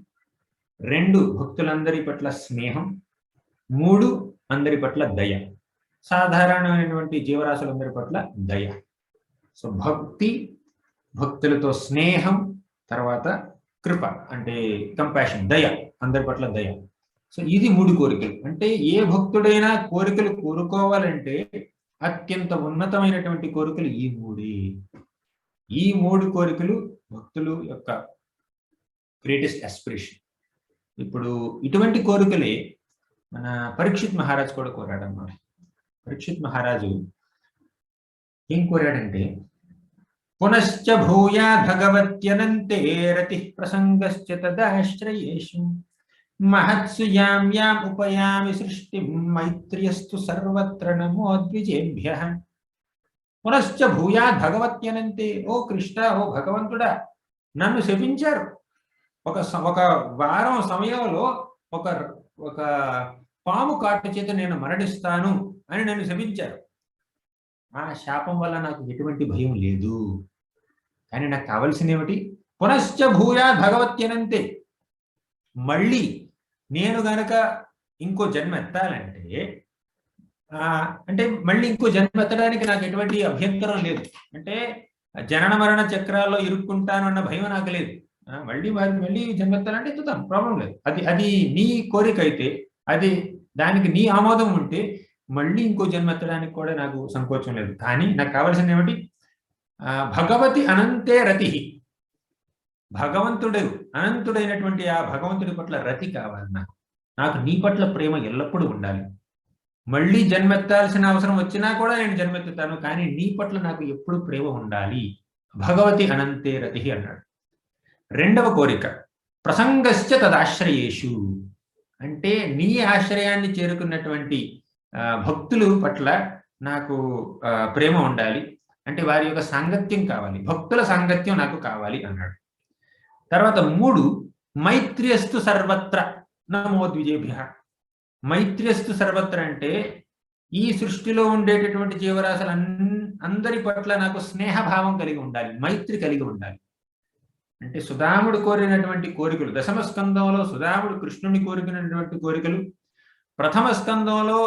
రెండు, భక్తులందరి పట్ల స్నేహం. మూడు, అందరి పట్ల దయ. సాధారణమైనటువంటి జీవరాశులందరి పట్ల దయ. సో భక్తి, భక్తులతో స్నేహం, తర్వాత కృప అంటే కంపాషన్, దయ, అందరి పట్ల దయ. సో ఇది మూడు కోరికలు. అంటే ఏ భక్తుడైనా కోరికలు కోరుకోవాలంటే అత్యంత ఉన్నతమైనటువంటి కోరికలు ఈ మూడే. ఈ మూడు కోరికలు భక్తులు యొక్క గ్రేటెస్ట్ ఆస్పిరేషన్. ఇప్పుడు ఇటువంటి కోరికలే మన పరీక్షిత్ మహారాజ్ కూడా కోరాడు అన్నమాట. పరీక్షిత్ మహారాజు ఏం కోరాడంటే, పునశ్చ భూయా భగవత్యనంతే రతి ప్రసంగశ్చ తదాశ్రయేషు మహత్సు యాం యాం ఉపయామి సృష్టి మైత్ర్యస్తు సర్వత్ర నమో ద్విజేభ్యః. పునశ్చ భూయా భగవత్యనంతే. ఓ కృష్ణ, ఓ భగవంతుడా, నన్ను శపించారు. ఒక వారం సమయంలో ఒక పాము కాటు చేత నేను మరణిస్తాను అని నన్ను శపించారు. ఆ శాపం వల్ల నాకు ఎటువంటి భయం లేదు. కానీ నాకు కావలసింది ఏమిటి? పునశ్చ భూయా భగవత్యనంతే. మళ్ళీ నేను గనక ఇంకో జన్మ ఎత్తాలంటే, అంటే మళ్ళీ ఇంకో జన్మ ఎత్తడానికి నాకు ఎటువంటి అభ్యంతరం లేదు. అంటే జనన మరణ చక్రాల్లో ఇరుక్కుంటాను అన్న భయం నాకు లేదు. మళ్ళీ జన్మ ఎత్తాలంటే ఎత్తుతాను, ప్రాబ్లం లేదు. అది నీ కోరిక అయితే, అది దానికి నీ ఆమోదం ఉంటే మళ్ళీ ఇంకో జన్మ ఎత్తడానికి కూడా నాకు సంకోచం లేదు. కానీ నాకు కావాల్సింది ఏమిటి? భగవతి అనంతే రతి. భగవంతుడు అనంతుడైనటువంటి ఆ భగవంతుడి పట్ల రతి కావాలి నాకు నీ పట్ల ప్రేమ ఎల్లప్పుడూ ఉండాలి. మళ్ళీ జన్మెత్తాల్సిన అవసరం వచ్చినా కూడా నేను జన్మెత్తుతాను, కానీ నీ పట్ల నాకు ఎప్పుడు ప్రేమ ఉండాలి. భగవతి అనంతే రతి అన్నాడు. రెండవ కోరిక, ప్రసంగశ్చ తదాశ్రయేషు. అంటే నీ ఆశ్రయాన్ని చేరుకున్నటువంటి భక్తులు పట్ల నాకు ప్రేమ ఉండాలి. అంటే వారి యొక్క సాంగత్యం కావాలి, భక్తుల సాంగత్యం నాకు కావాలి అన్నాడు. తర్వాత మూడు, మైత్ర్యస్తు సర్వత్ర నమో ద్విజేభ్యః. మైత్ర్యస్తు సర్వత్ర అంటే ఈ సృష్టిలో ఉండేటటువంటి జీవరాశులు అందరి పట్ల నాకు స్నేహభావం కలిగి ఉండాలి, మైత్రి కలిగి ఉండాలి. అంటే సుధాముడు కోరినటువంటి కోరికలు, దశమ స్కందంలో సుధాముడు కృష్ణుని కోరినటువంటి కోరికలు, ప్రథమ స్కందంలో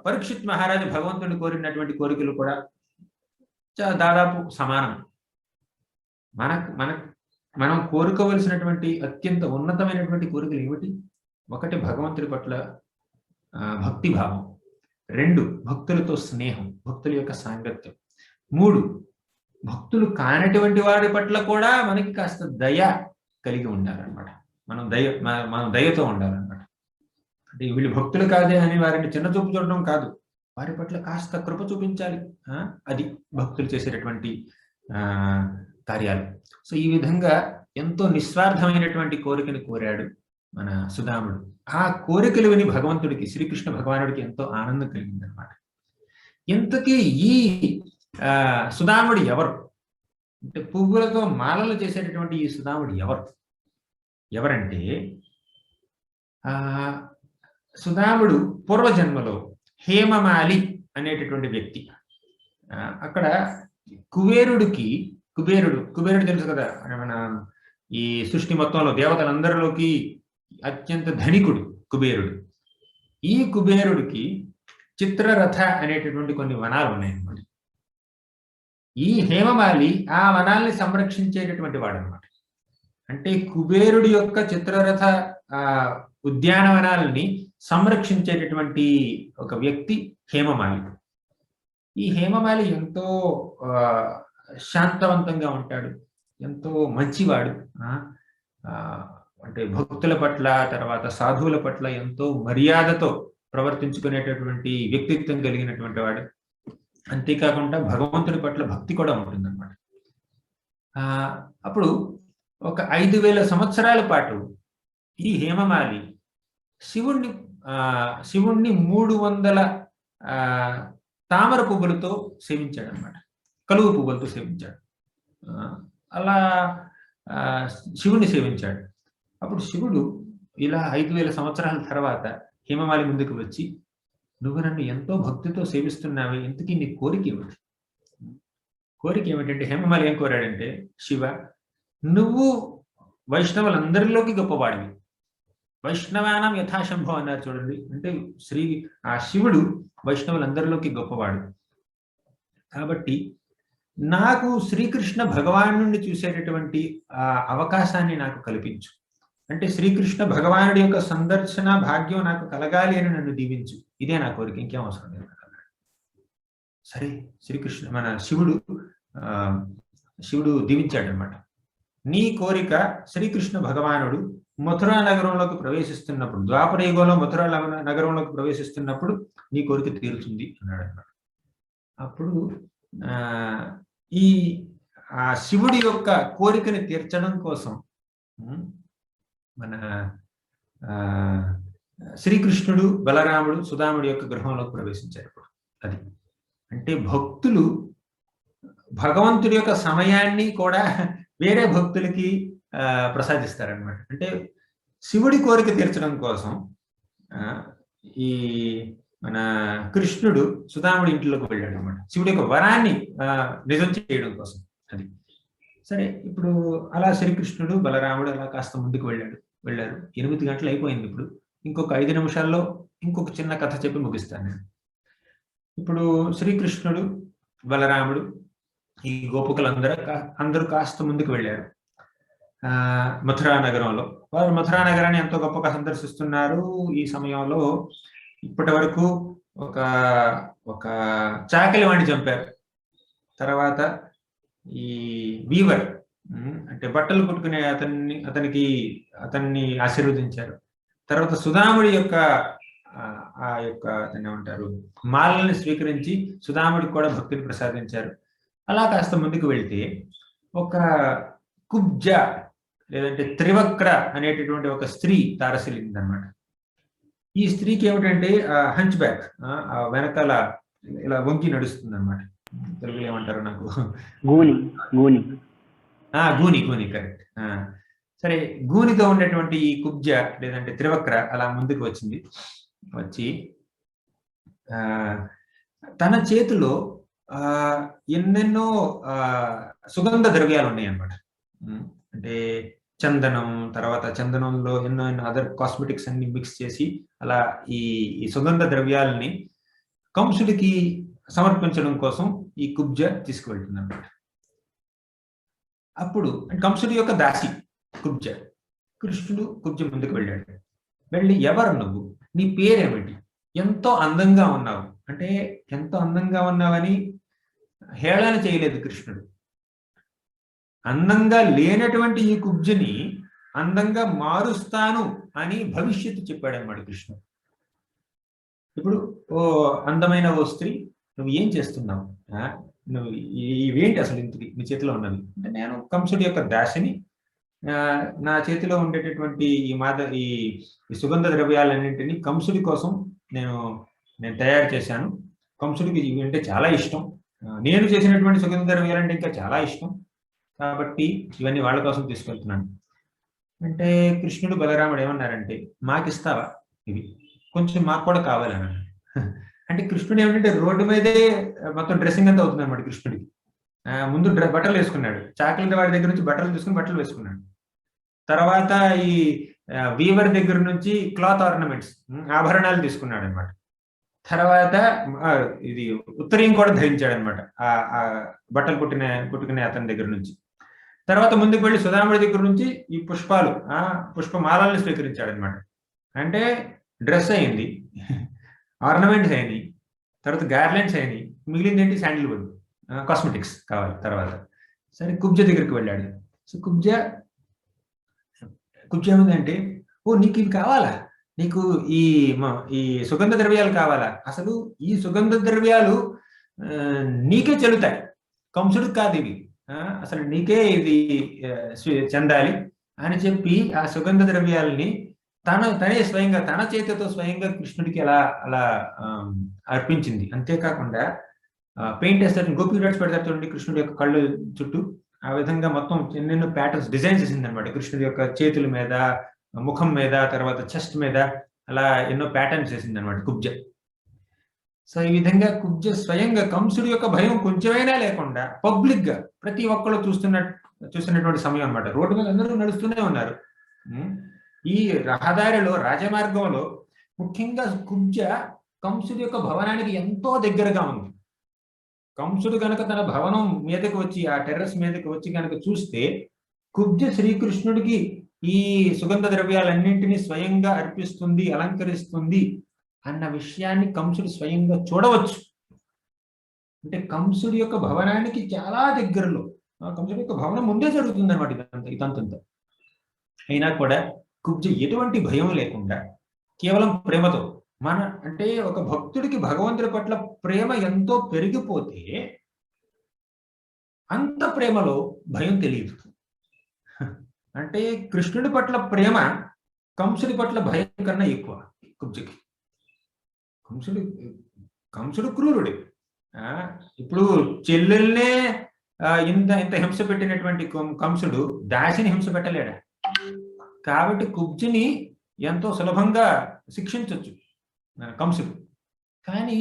పరీక్షిత్ మహారాజు భగవంతుని కోరినటువంటి కోరికలు కూడా దాదాపు సమానం. మనం కోరుకోవలసినటువంటి అత్యంత ఉన్నతమైనటువంటి కోరికలు ఏమిటి? ఒకటి, భగవంతుడి పట్ల భక్తిభావం. రెండు, భక్తులతో స్నేహం, భక్తుల యొక్క సాంగత్యం. మూడు, భక్తులు కానటువంటి వాడి పట్ల కూడా మనకి కాస్త దయ కలిగి ఉండాలన్నమాట. మనం దయతో ఉండాలన్నమాట. అంటే వీళ్ళు భక్తులు కాదే అని వారిని చిన్న చూపు చూడడం కాదు, వారి పట్ల కాస్త కృప చూపించాలి. అది భక్తులు చేసేటటువంటి కార్యాలు. సో ఈ విధంగా ఎంతో నిస్వార్థమైనటువంటి కోరికని కోరాడు మన సుధాముడు. ఆ కోరికలు విని భగవంతుడికి, శ్రీకృష్ణ భగవానుడికి ఎంతో ఆనందం కలిగిందనమాట. ఇంతకీ ఈ సుధాముడు ఎవరు అంటే పువ్వులతో మాలలు చేసేటటువంటి ఈ సుధాముడు ఎవరంటే సుధాముడు పూర్వజన్మలో హేమమాలి అనేటటువంటి వ్యక్తి. అక్కడ కుబేరుడు తెలుసు కదా, మన ఈ సృష్టి మొత్తంలో దేవతలందరిలోకి అత్యంత ధనికుడు కుబేరుడు. ఈ కుబేరుడికి చిత్రరథ అనేటటువంటి కొన్ని వనాలు ఉన్నాయన్నమాట. ఈ హేమమాలి ఆ వనాల్ని సంరక్షించేటటువంటి వాడు అనమాట. అంటే కుబేరుడి యొక్క చిత్రరథ ఉద్యానవనాలని సంరక్షించేటటువంటి ఒక వ్యక్తి హేమమాలి. ఈ హేమమాలి ఎంతో శాంతవంతంగా ఉంటాడు, ఎంతో మంచివాడు. అంటే భక్తుల పట్ల, తర్వాత సాధువుల పట్ల ఎంతో మర్యాదతో ప్రవర్తించుకునేటటువంటి వ్యక్తిత్వం కలిగినటువంటి వాడు. అంతేకాకుండా భగవంతుడి పట్ల భక్తి కూడా ఉంటుందన్నమాట. అప్పుడు ఒక 5000 సంవత్సరాల పాటు ఈ హేమమాలి శివుణ్ణి 300 తామర పువ్వులతో సేవించాడు అనమాట, కలువ పువ్వులతో సేవించాడు. అలా శివుణ్ణి సేవించాడు. అప్పుడు శివుడు ఇలా 5000 సంవత్సరాల తర్వాత హేమమాలి ముందుకు వచ్చి, నువ్వు నన్ను ఎంతో భక్తితో సేవిస్తున్నావే, ఇంతకీ నీ కోరిక ఏమిటి? కోరిక ఏమిటంటే హేమమాలి ఏం కోరాడంటే, శివ, నువ్వు వైష్ణవులందరిలోకి గొప్పవాడివి, వైష్ణవానం యథాశంభవం అన్నారు చూడండి. అంటే ఆ శివుడు వైష్ణవులందరిలోకి గొప్పవాడు కాబట్టి నాకు శ్రీకృష్ణ భగవానుడిని చూసేటటువంటి ఆ అవకాశాన్ని నాకు కల్పించు. అంటే శ్రీకృష్ణ భగవానుడి యొక్క సందర్శన భాగ్యం నాకు కలగాలి అని నన్ను దీవించు, ఇదే నా కోరిక, ఇంకేం అవసరం లేదు అన్నాడు. సరే, శ్రీకృష్ణ మన శివుడు దీవించాడు అనమాట. నీ కోరిక శ్రీకృష్ణ భగవానుడు మథురా నగరంలోకి ప్రవేశిస్తున్నప్పుడు, ద్వాపర యుగంలో మథురా నగరంలోకి ప్రవేశిస్తున్నప్పుడు నీ కోరిక తీరుతుంది అన్నాడు అనమాట. అప్పుడు ఆ శివుడి యొక్క కోరికని తీర్చడం కోసం మన శ్రీకృష్ణుడు, బలరాముడు సుధాముడి యొక్క గృహంలోకి ప్రవేశించారు. అది అంటే భక్తులు భగవంతుడి యొక్క సమయాన్ని కూడా వేరే భక్తులకి ప్రసాదిస్తారనమాట. అంటే శివుడి కోరిక తీర్చడం కోసం ఈ మన కృష్ణుడు సుధాముడి ఇంట్లోకి వెళ్ళాడు అనమాట, శివుడి యొక్క వరాన్ని నిజం చేయడం కోసం. అది సరే. ఇప్పుడు అలా శ్రీకృష్ణుడు, బలరాముడు అలా కాస్త ముందుకు వెళ్ళారు. 8 గంటలు అయిపోయింది. ఇప్పుడు ఇంకొక 5 నిమిషాల్లో ఇంకొక చిన్న కథ చెప్పి ముగిస్తాను నేను. ఇప్పుడు శ్రీకృష్ణుడు, బలరాముడు, ఈ గోపికలందరూ కాస్త ముందుకు వెళ్ళారు మథురా నగరంలో. వారు మథురా నగరాన్ని ఎంతో గొప్పగా సందర్శిస్తున్నారు. ఈ సమయంలో ఇప్పటి వరకు ఒక చాకలి వాడిని చంపారు. తర్వాత ఈ వీవర్ అంటే బట్టలు కుట్టుకునే అతన్ని ఆశీర్వదించారు. తర్వాత సుధాముడి యొక్క అతన్ని ఏమంటారు, మాలని స్వీకరించి సుధాముడికి కూడా భక్తిని ప్రసాదించారు. అలా కాస్త ముందుకు వెళ్తే ఒక కుబ్జ లేదంటే త్రివక్ర అనేటటువంటి ఒక స్త్రీ తారసిల్లింది అనమాట. ఈ స్త్రీకి ఏమిటంటే హంచ్ బ్యాక్, వెనకాల ఇలా వంకి నడుస్తుంది అనమాట. తెలుగులో ఏమంటారు నాకు, గూని కరెక్ట్. సరే, గూనితో ఉండేటువంటి ఈ కుబ్జ లేదంటే త్రివక్ర అలా ముందుకు వచ్చి తన చేతిలో ఎన్నెన్నో సుగంధ ద్రవ్యాలు ఉన్నాయి అన్నమాట. అంటే చందనం, తర్వాత చందనంలో ఎన్నో అదర్ కాస్మెటిక్స్ అన్ని మిక్స్ చేసి అలా ఈ సుగంధ ద్రవ్యాలని కంసుడికి సమర్పించడం కోసం ఈ కుబ్జ తీసుకువెళ్తుంది అన్నమాట. అప్పుడు కంసుడి యొక్క దాసి కుబ్జ. కృష్ణుడు కుబ్జ ముందుకు వెళ్ళాడు. వెళ్ళి, ఎవరు నువ్వు, నీ పేరేమిటి, ఎంతో అందంగా ఉన్నావు అంటే ఎంతో అందంగా ఉన్నావని హేళన చేయలేదు కృష్ణుడు. అందంగా లేనటువంటి ఈ కుబ్జని అందంగా మారుస్తాను అని భవిష్యత్తు చెప్పాడన్నమాట కృష్ణుడు. ఇప్పుడు అందమైన ఓ స్త్రీ, నువ్వు ఏం చేస్తున్నావు, నువ్వు ఇవేంటి అసలు ఇంతకి నీ చేతిలో ఉన్నది అంటే, నేను కంసుడి యొక్క దాసిని, నా చేతిలో ఉండేటటువంటి ఈ సుగంధ ద్రవ్యాలన్నింటినీ కంసుడి కోసం నేను తయారు చేశాను. కంసుడికి ఇవి అంటే చాలా ఇష్టం. నేను చేసినటువంటి సుగంధ ద్రవ్యాలంటే ఇంకా చాలా ఇష్టం. కాబట్టి ఇవన్నీ వాళ్ళ కోసం తీసుకెళ్తున్నాను. అంటే కృష్ణుడు బలరాముడు ఏమన్నారంటే, మాకిస్తావా ఇవి? కొంచెం మాకు కూడా కావాలన్నాడు. అంటే కృష్ణుడు ఏమిటంటే రోడ్డు మీదే మొత్తం డ్రెస్సింగ్ అంతా అవుతుంది అనమాట కృష్ణుడికి. ముందు బట్టలు వేసుకున్నాడు. చాకలి వాడి దగ్గర నుంచి బట్టలు తీసుకుని బట్టలు వేసుకున్నాడు. తర్వాత ఈ వీవర్ దగ్గర నుంచి క్లాత్ ఆర్నమెంట్స్, ఆభరణాలు తీసుకున్నాడు అనమాట. తర్వాత ఇది ఉత్తరీయం కూడా ధరించాడు అనమాట ఆ బట్టలు కుట్టుకునే అతని దగ్గర నుంచి. తర్వాత ముందుకు వెళ్ళి సుధాముడి దగ్గర నుంచి ఈ పుష్పమాలను స్వీకరించాడు అనమాట. అంటే డ్రెస్ అయింది, ఆర్నమెంట్స్ అయినాయి, తర్వాత గార్లెండ్స్ అయినాయి, మిగిలింది ఏంటి శాండిల్వుడ్ కాస్మెటిక్స్ కావాలి. తర్వాత సరే కుబ్జ దగ్గరికి వెళ్ళాడు. సో కుబ్జ ఏమిందంటే, ఓ నీకు ఇవి కావాలా, నీకు ఈ సుగంధ ద్రవ్యాలు కావాలా, అసలు ఈ సుగంధ ద్రవ్యాలు నీకే చెల్లుతాయి, కంసుడికి కాదు ఇవి, అసలు నీకే ఇది చెందాలి అని చెప్పి ఆ సుగంధ ద్రవ్యాలని తనే స్వయంగా తన చేతితో స్వయంగా కృష్ణుడికి అలా అర్పించింది. అంతేకాకుండా పెయింట్ వేస్తారు, గోపి డాట్స్ పెడతారు చూడండి కృష్ణుడి యొక్క కళ్ళు చుట్టూ, ఆ విధంగా మొత్తం ఎన్నెన్నో ప్యాటర్న్స్ డిజైన్స్ చేసింది అనమాట కృష్ణుడి యొక్క చేతుల మీద, ముఖం మీద, తర్వాత చెస్ట్ మీద, అలా ఎన్నో ప్యాటర్న్స్ చేసింది అనమాట కుబ్జ. సో ఈ విధంగా కుబ్జ స్వయంగా కంసుడి యొక్క భయం కొంచెమైనా లేకుండా పబ్లిక్ గా ప్రతి ఒక్కళ్ళు చూస్తున్నటువంటి సమయం అనమాట. రోడ్డు మీద అందరూ నడుస్తూనే ఉన్నారు. ఈ రహదారిలో, రాజమార్గంలో ముఖ్యంగా కుబ్జ కంసుడి యొక్క భవనానికి ఎంతో దగ్గరగా ఉంది. కంసుడు కనుక తన భవనం మీదకి వచ్చి, ఆ టెర్రస్ మీదకి వచ్చి కనుక చూస్తే, కుబ్జ శ్రీకృష్ణుడికి ఈ సుగంధ ద్రవ్యాలన్నింటినీ స్వయంగా అర్పిస్తుంది, అలంకరిస్తుంది అన్న విషయాన్ని కంసుడు స్వయంగా చూడవచ్చు. అంటే కంసుడి యొక్క భవనానికి చాలా దగ్గరలో, కంసుడి యొక్క భవనం ముందే జరుగుతుంది అనమాట ఇదంతా. అయినా కూడా కుబ్జ ఎటువంటి భయం లేకుండా కేవలం ప్రేమతో, అంటే ఒక భక్తుడికి భగవంతుడి పట్ల ప్రేమ ఎంతో పెరిగిపోతే అంత ప్రేమలో భయం తెలియదు. అంటే కృష్ణుడి పట్ల ప్రేమ కంసుడి పట్ల భయం కన్నా ఎక్కువ కుబ్జకి. కంసుడు క్రూరుడు. ఇప్పుడు చెల్లెల్నే ఇంత హింస పెట్టినటువంటి కంసుడు దాసిని హింస పెట్టలేడా? కాబట్టి కుబ్జని ఎంతో సులభంగా శిక్షించవచ్చు కంసుడు. కానీ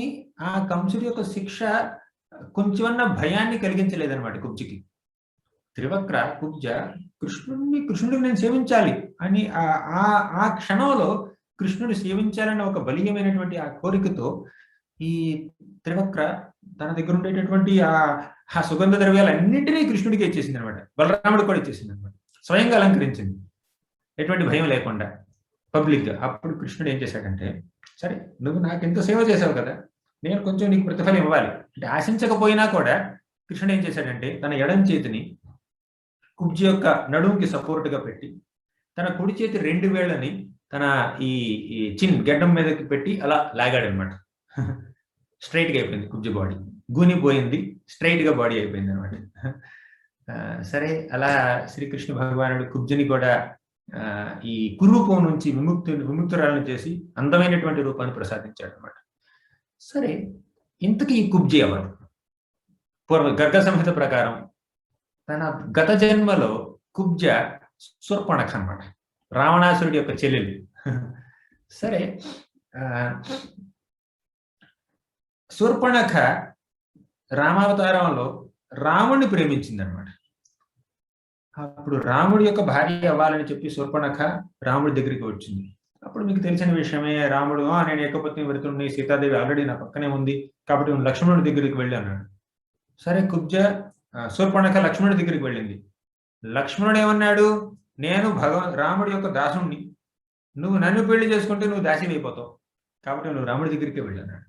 ఆ కంసుడి యొక్క శిక్ష కొంచెమన్నా భయాన్ని కలిగించలేదన్నమాట కుబ్జకి. త్రివక్ర కుబ్జ కృష్ణుడిని నేను సేవించాలి అని ఆ క్షణంలో కృష్ణుడు సేవించాలన్న ఒక బలీయమైనటువంటి ఆ కోరికతో ఈ త్రివక్ర తన దగ్గర ఉండేటటువంటి ఆ సుగంధ ద్రవ్యాలన్నింటినీ కృష్ణుడికి ఇచ్చేసింది అనమాట. బలరాముడు కూడా ఇచ్చేసింది అనమాట. స్వయంగా అలంకరించింది, ఎటువంటి భయం లేకుండా పబ్లిక్ గా. అప్పుడు కృష్ణుడు ఏం చేశాడంటే, సరే నువ్వు నాకు ఎంత సేవ చేసావు కదా, నేను కొంచెం నీకు ప్రతిఫలం ఇవ్వాలి అంటే ఆశించకపోయినా కూడా కృష్ణుడు ఏం చేశాడంటే, తన ఎడం చేతిని కుబ్జ యొక్క నడుముకి సపోర్ట్ గా పెట్టి, తన కుడి చేతి 2 వేళ్ళని తన ఈ గెడ్డం మీదకి పెట్టి అలా లాగాడు అనమాట. స్ట్రైట్ గా అయిపోయింది కుబ్జ బాడీ, గూనిపోయింది, స్ట్రైట్ గా బాడీ అయిపోయింది అనమాట. సరే అలా శ్రీకృష్ణ భగవానుడు కుబ్జని కూడా ఈ కురూపం నుంచి విముక్తురాలను చేసి అందమైనటువంటి రూపాన్ని ప్రసాదించాడు అనమాట. సరే ఇంతకీ ఈ కుబ్జ ఎవరు? గర్గ సంహిత ప్రకారం తన గత జన్మలో కుబ్జ శూర్పణఖ అనమాట, రావణాసురుడి యొక్క చెల్లెలు. సరే శూర్పణఖ రామావతారంలో రాముడిని ప్రేమించింది అనమాట. అప్పుడు రాముడి యొక్క భార్య అవ్వాలని చెప్పి శూర్పణఖ రాముడి దగ్గరికి వచ్చింది. అప్పుడు మీకు తెలిసిన విషయమే, రాముడు నేను ఏకపత్ని వెళుతుంది, సీతాదేవి ఆల్రెడీ నా పక్కనే ఉంది కాబట్టి నేను లక్ష్మణుడి దగ్గరికి వెళ్ళి అన్నాడు. సరే కుబ్జ శూర్పణఖ లక్ష్మణుడి దగ్గరికి వెళ్ళింది. లక్ష్మణుడు ఏమన్నాడు, నేను రాముడి యొక్క దాసుణ్ణి, నువ్వు నన్ను పెళ్లి చేసుకుంటే నువ్వు దాసి అయిపోతావు కాబట్టి నువ్వు రాముడి దగ్గరికి వెళ్ళన్నాడు.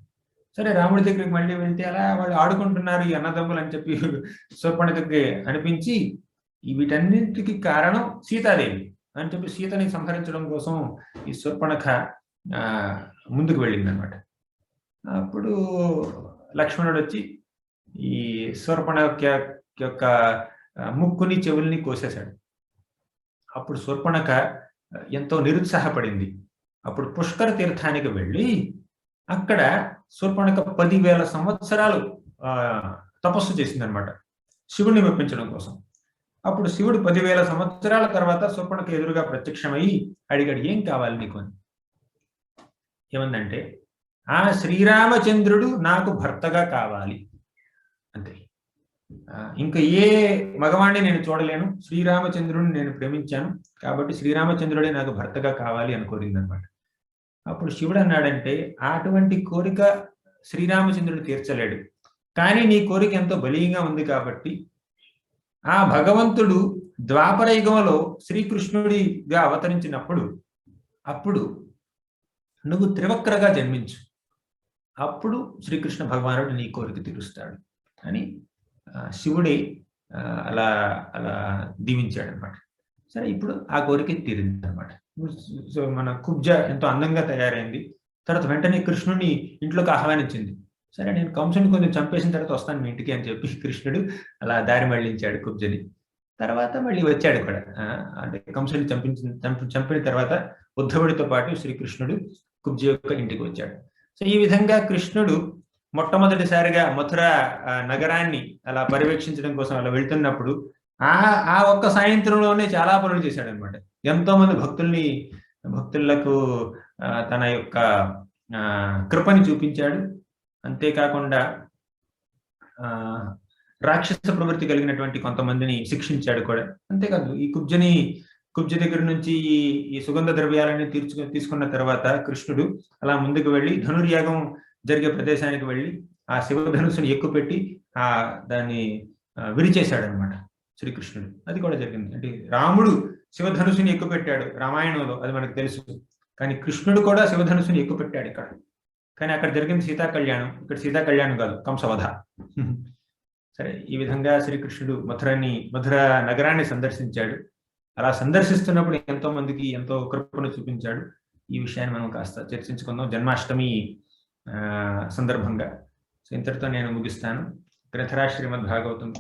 సరే రాముడి దగ్గరికి మళ్ళీ వెళ్తే అలా వాళ్ళు ఆడుకుంటున్నారు ఈ అన్నదమ్ములు అని చెప్పి శూర్పణఖకి అనిపించి, వీటన్నింటికి కారణం సీతాదేవి అని చెప్పి సీతని సంహరించడం కోసం ఈ శూర్పణఖ ముందుకు వెళ్ళింది అనమాట. అప్పుడు లక్ష్మణుడు వచ్చి ఈ శూర్పణఖ యొక్క ముక్కుని చెవుల్ని కోసేశాడు. అప్పుడు శూర్పణఖ ఎంతో నిరుత్సాహపడింది. అప్పుడు పుష్కర తీర్థానికి వెళ్ళి అక్కడ శూర్పణఖ 10,000 సంవత్సరాలు తపస్సు చేసిందనమాట శివుడిని మెప్పించడం కోసం. అప్పుడు శివుడు 10,000 సంవత్సరాల తర్వాత శూర్పణఖ ఎదురుగా ప్రత్యక్షమై అడిగాడు, ఏం కావాలి నీకు అని. ఏమందంటే, ఆ శ్రీరామచంద్రుడు నాకు భర్తగా కావాలి అంతే. ఇంకా ఏ మగవాణ్ణి నేను చూడలేను, శ్రీరామచంద్రుడిని నేను ప్రేమించాను కాబట్టి శ్రీరామచంద్రుడే నాకు భర్తగా కావాలి అని కోరిందనమాట. అప్పుడు శివుడు అన్నాడంటే, అటువంటి కోరిక శ్రీరామచంద్రుడు తీర్చలేడు, కానీ నీ కోరిక ఎంతో బలీయంగా ఉంది కాబట్టి ఆ భగవంతుడు ద్వాపర యుగంలో శ్రీకృష్ణుడిగా అవతరించినప్పుడు అప్పుడు నువ్వు త్రివక్రగా జన్మించు, అప్పుడు శ్రీకృష్ణ భగవానుడు నీ కోరిక తీరుస్తాడు అని శివుడే అలా అలా దీవించాడు అనమాట. సరే, ఇప్పుడు ఆ కోరిక తీరింది అనమాట. సో మన కుబ్జ ఎంతో అందంగా తయారైంది. తర్వాత వెంటనే కృష్ణుడిని ఇంట్లోకి ఆహ్వానించింది. సరే, నేను కంసుని కొంచెం చంపేసిన తర్వాత వస్తాను మీ ఇంటికి అని చెప్పి కృష్ణుడు అలా దారి మళ్లించాడు కుబ్జని. తర్వాత మళ్ళీ వచ్చాడు కూడా. అంటే కంసుని చంపిన తర్వాత ఉద్ధవుడితో పాటు శ్రీకృష్ణుడు కుబ్జ యొక్క ఇంటికి వచ్చాడు. సో ఈ విధంగా కృష్ణుడు మొట్టమొదటిసారిగా మథుర నగరాన్ని అలా పర్యవేక్షించడం కోసం అలా వెళ్తున్నప్పుడు ఆ ఒక్క సాయంత్రంలోనే చాలా పనులు చేశాడు అనమాట. ఎంతో మంది భక్తులకు తన యొక్క కృపని చూపించాడు. అంతేకాకుండా రాక్షస ప్రవృత్తి కలిగినటువంటి కొంతమందిని శిక్షించాడు కూడా. అంతేకాదు, ఈ కుబ్జ దగ్గర నుంచి ఈ సుగంధ ద్రవ్యాలని తీసుకున్న తర్వాత కృష్ణుడు అలా ముందుకు వెళ్ళి ధనుర్యాగం జరిగే ప్రదేశానికి వెళ్ళి ఆ శివధనుసుని ఎక్కుపెట్టి దాన్ని విరిచేశాడు అనమాట శ్రీకృష్ణుడు. అది కూడా జరిగింది. అంటే రాముడు శివధనుసుని ఎక్కుపెట్టాడు రామాయణంలో, అది మనకు తెలుసు. కానీ కృష్ణుడు కూడా శివధనుసుని ఎక్కుపెట్టాడు ఇక్కడ. కానీ అక్కడ జరిగింది సీతా కళ్యాణం, ఇక్కడ సీతా కళ్యాణం కాదు, కంసవధ. సరే, ఈ విధంగా శ్రీకృష్ణుడు మధుర నగరాన్ని సందర్శించాడు. అలా సందర్శిస్తున్నప్పుడు ఎంతో మందికి ఎంతో కృపను చూపించాడు. ఈ విషయాన్ని మనం కాస్త చర్చించుకుందాం జన్మాష్టమి సందర్భంగా. సో ఇంతటితో నేను ముగిస్తాను. గ్రంథరాజ్ శ్రీమద్ భాగవతం.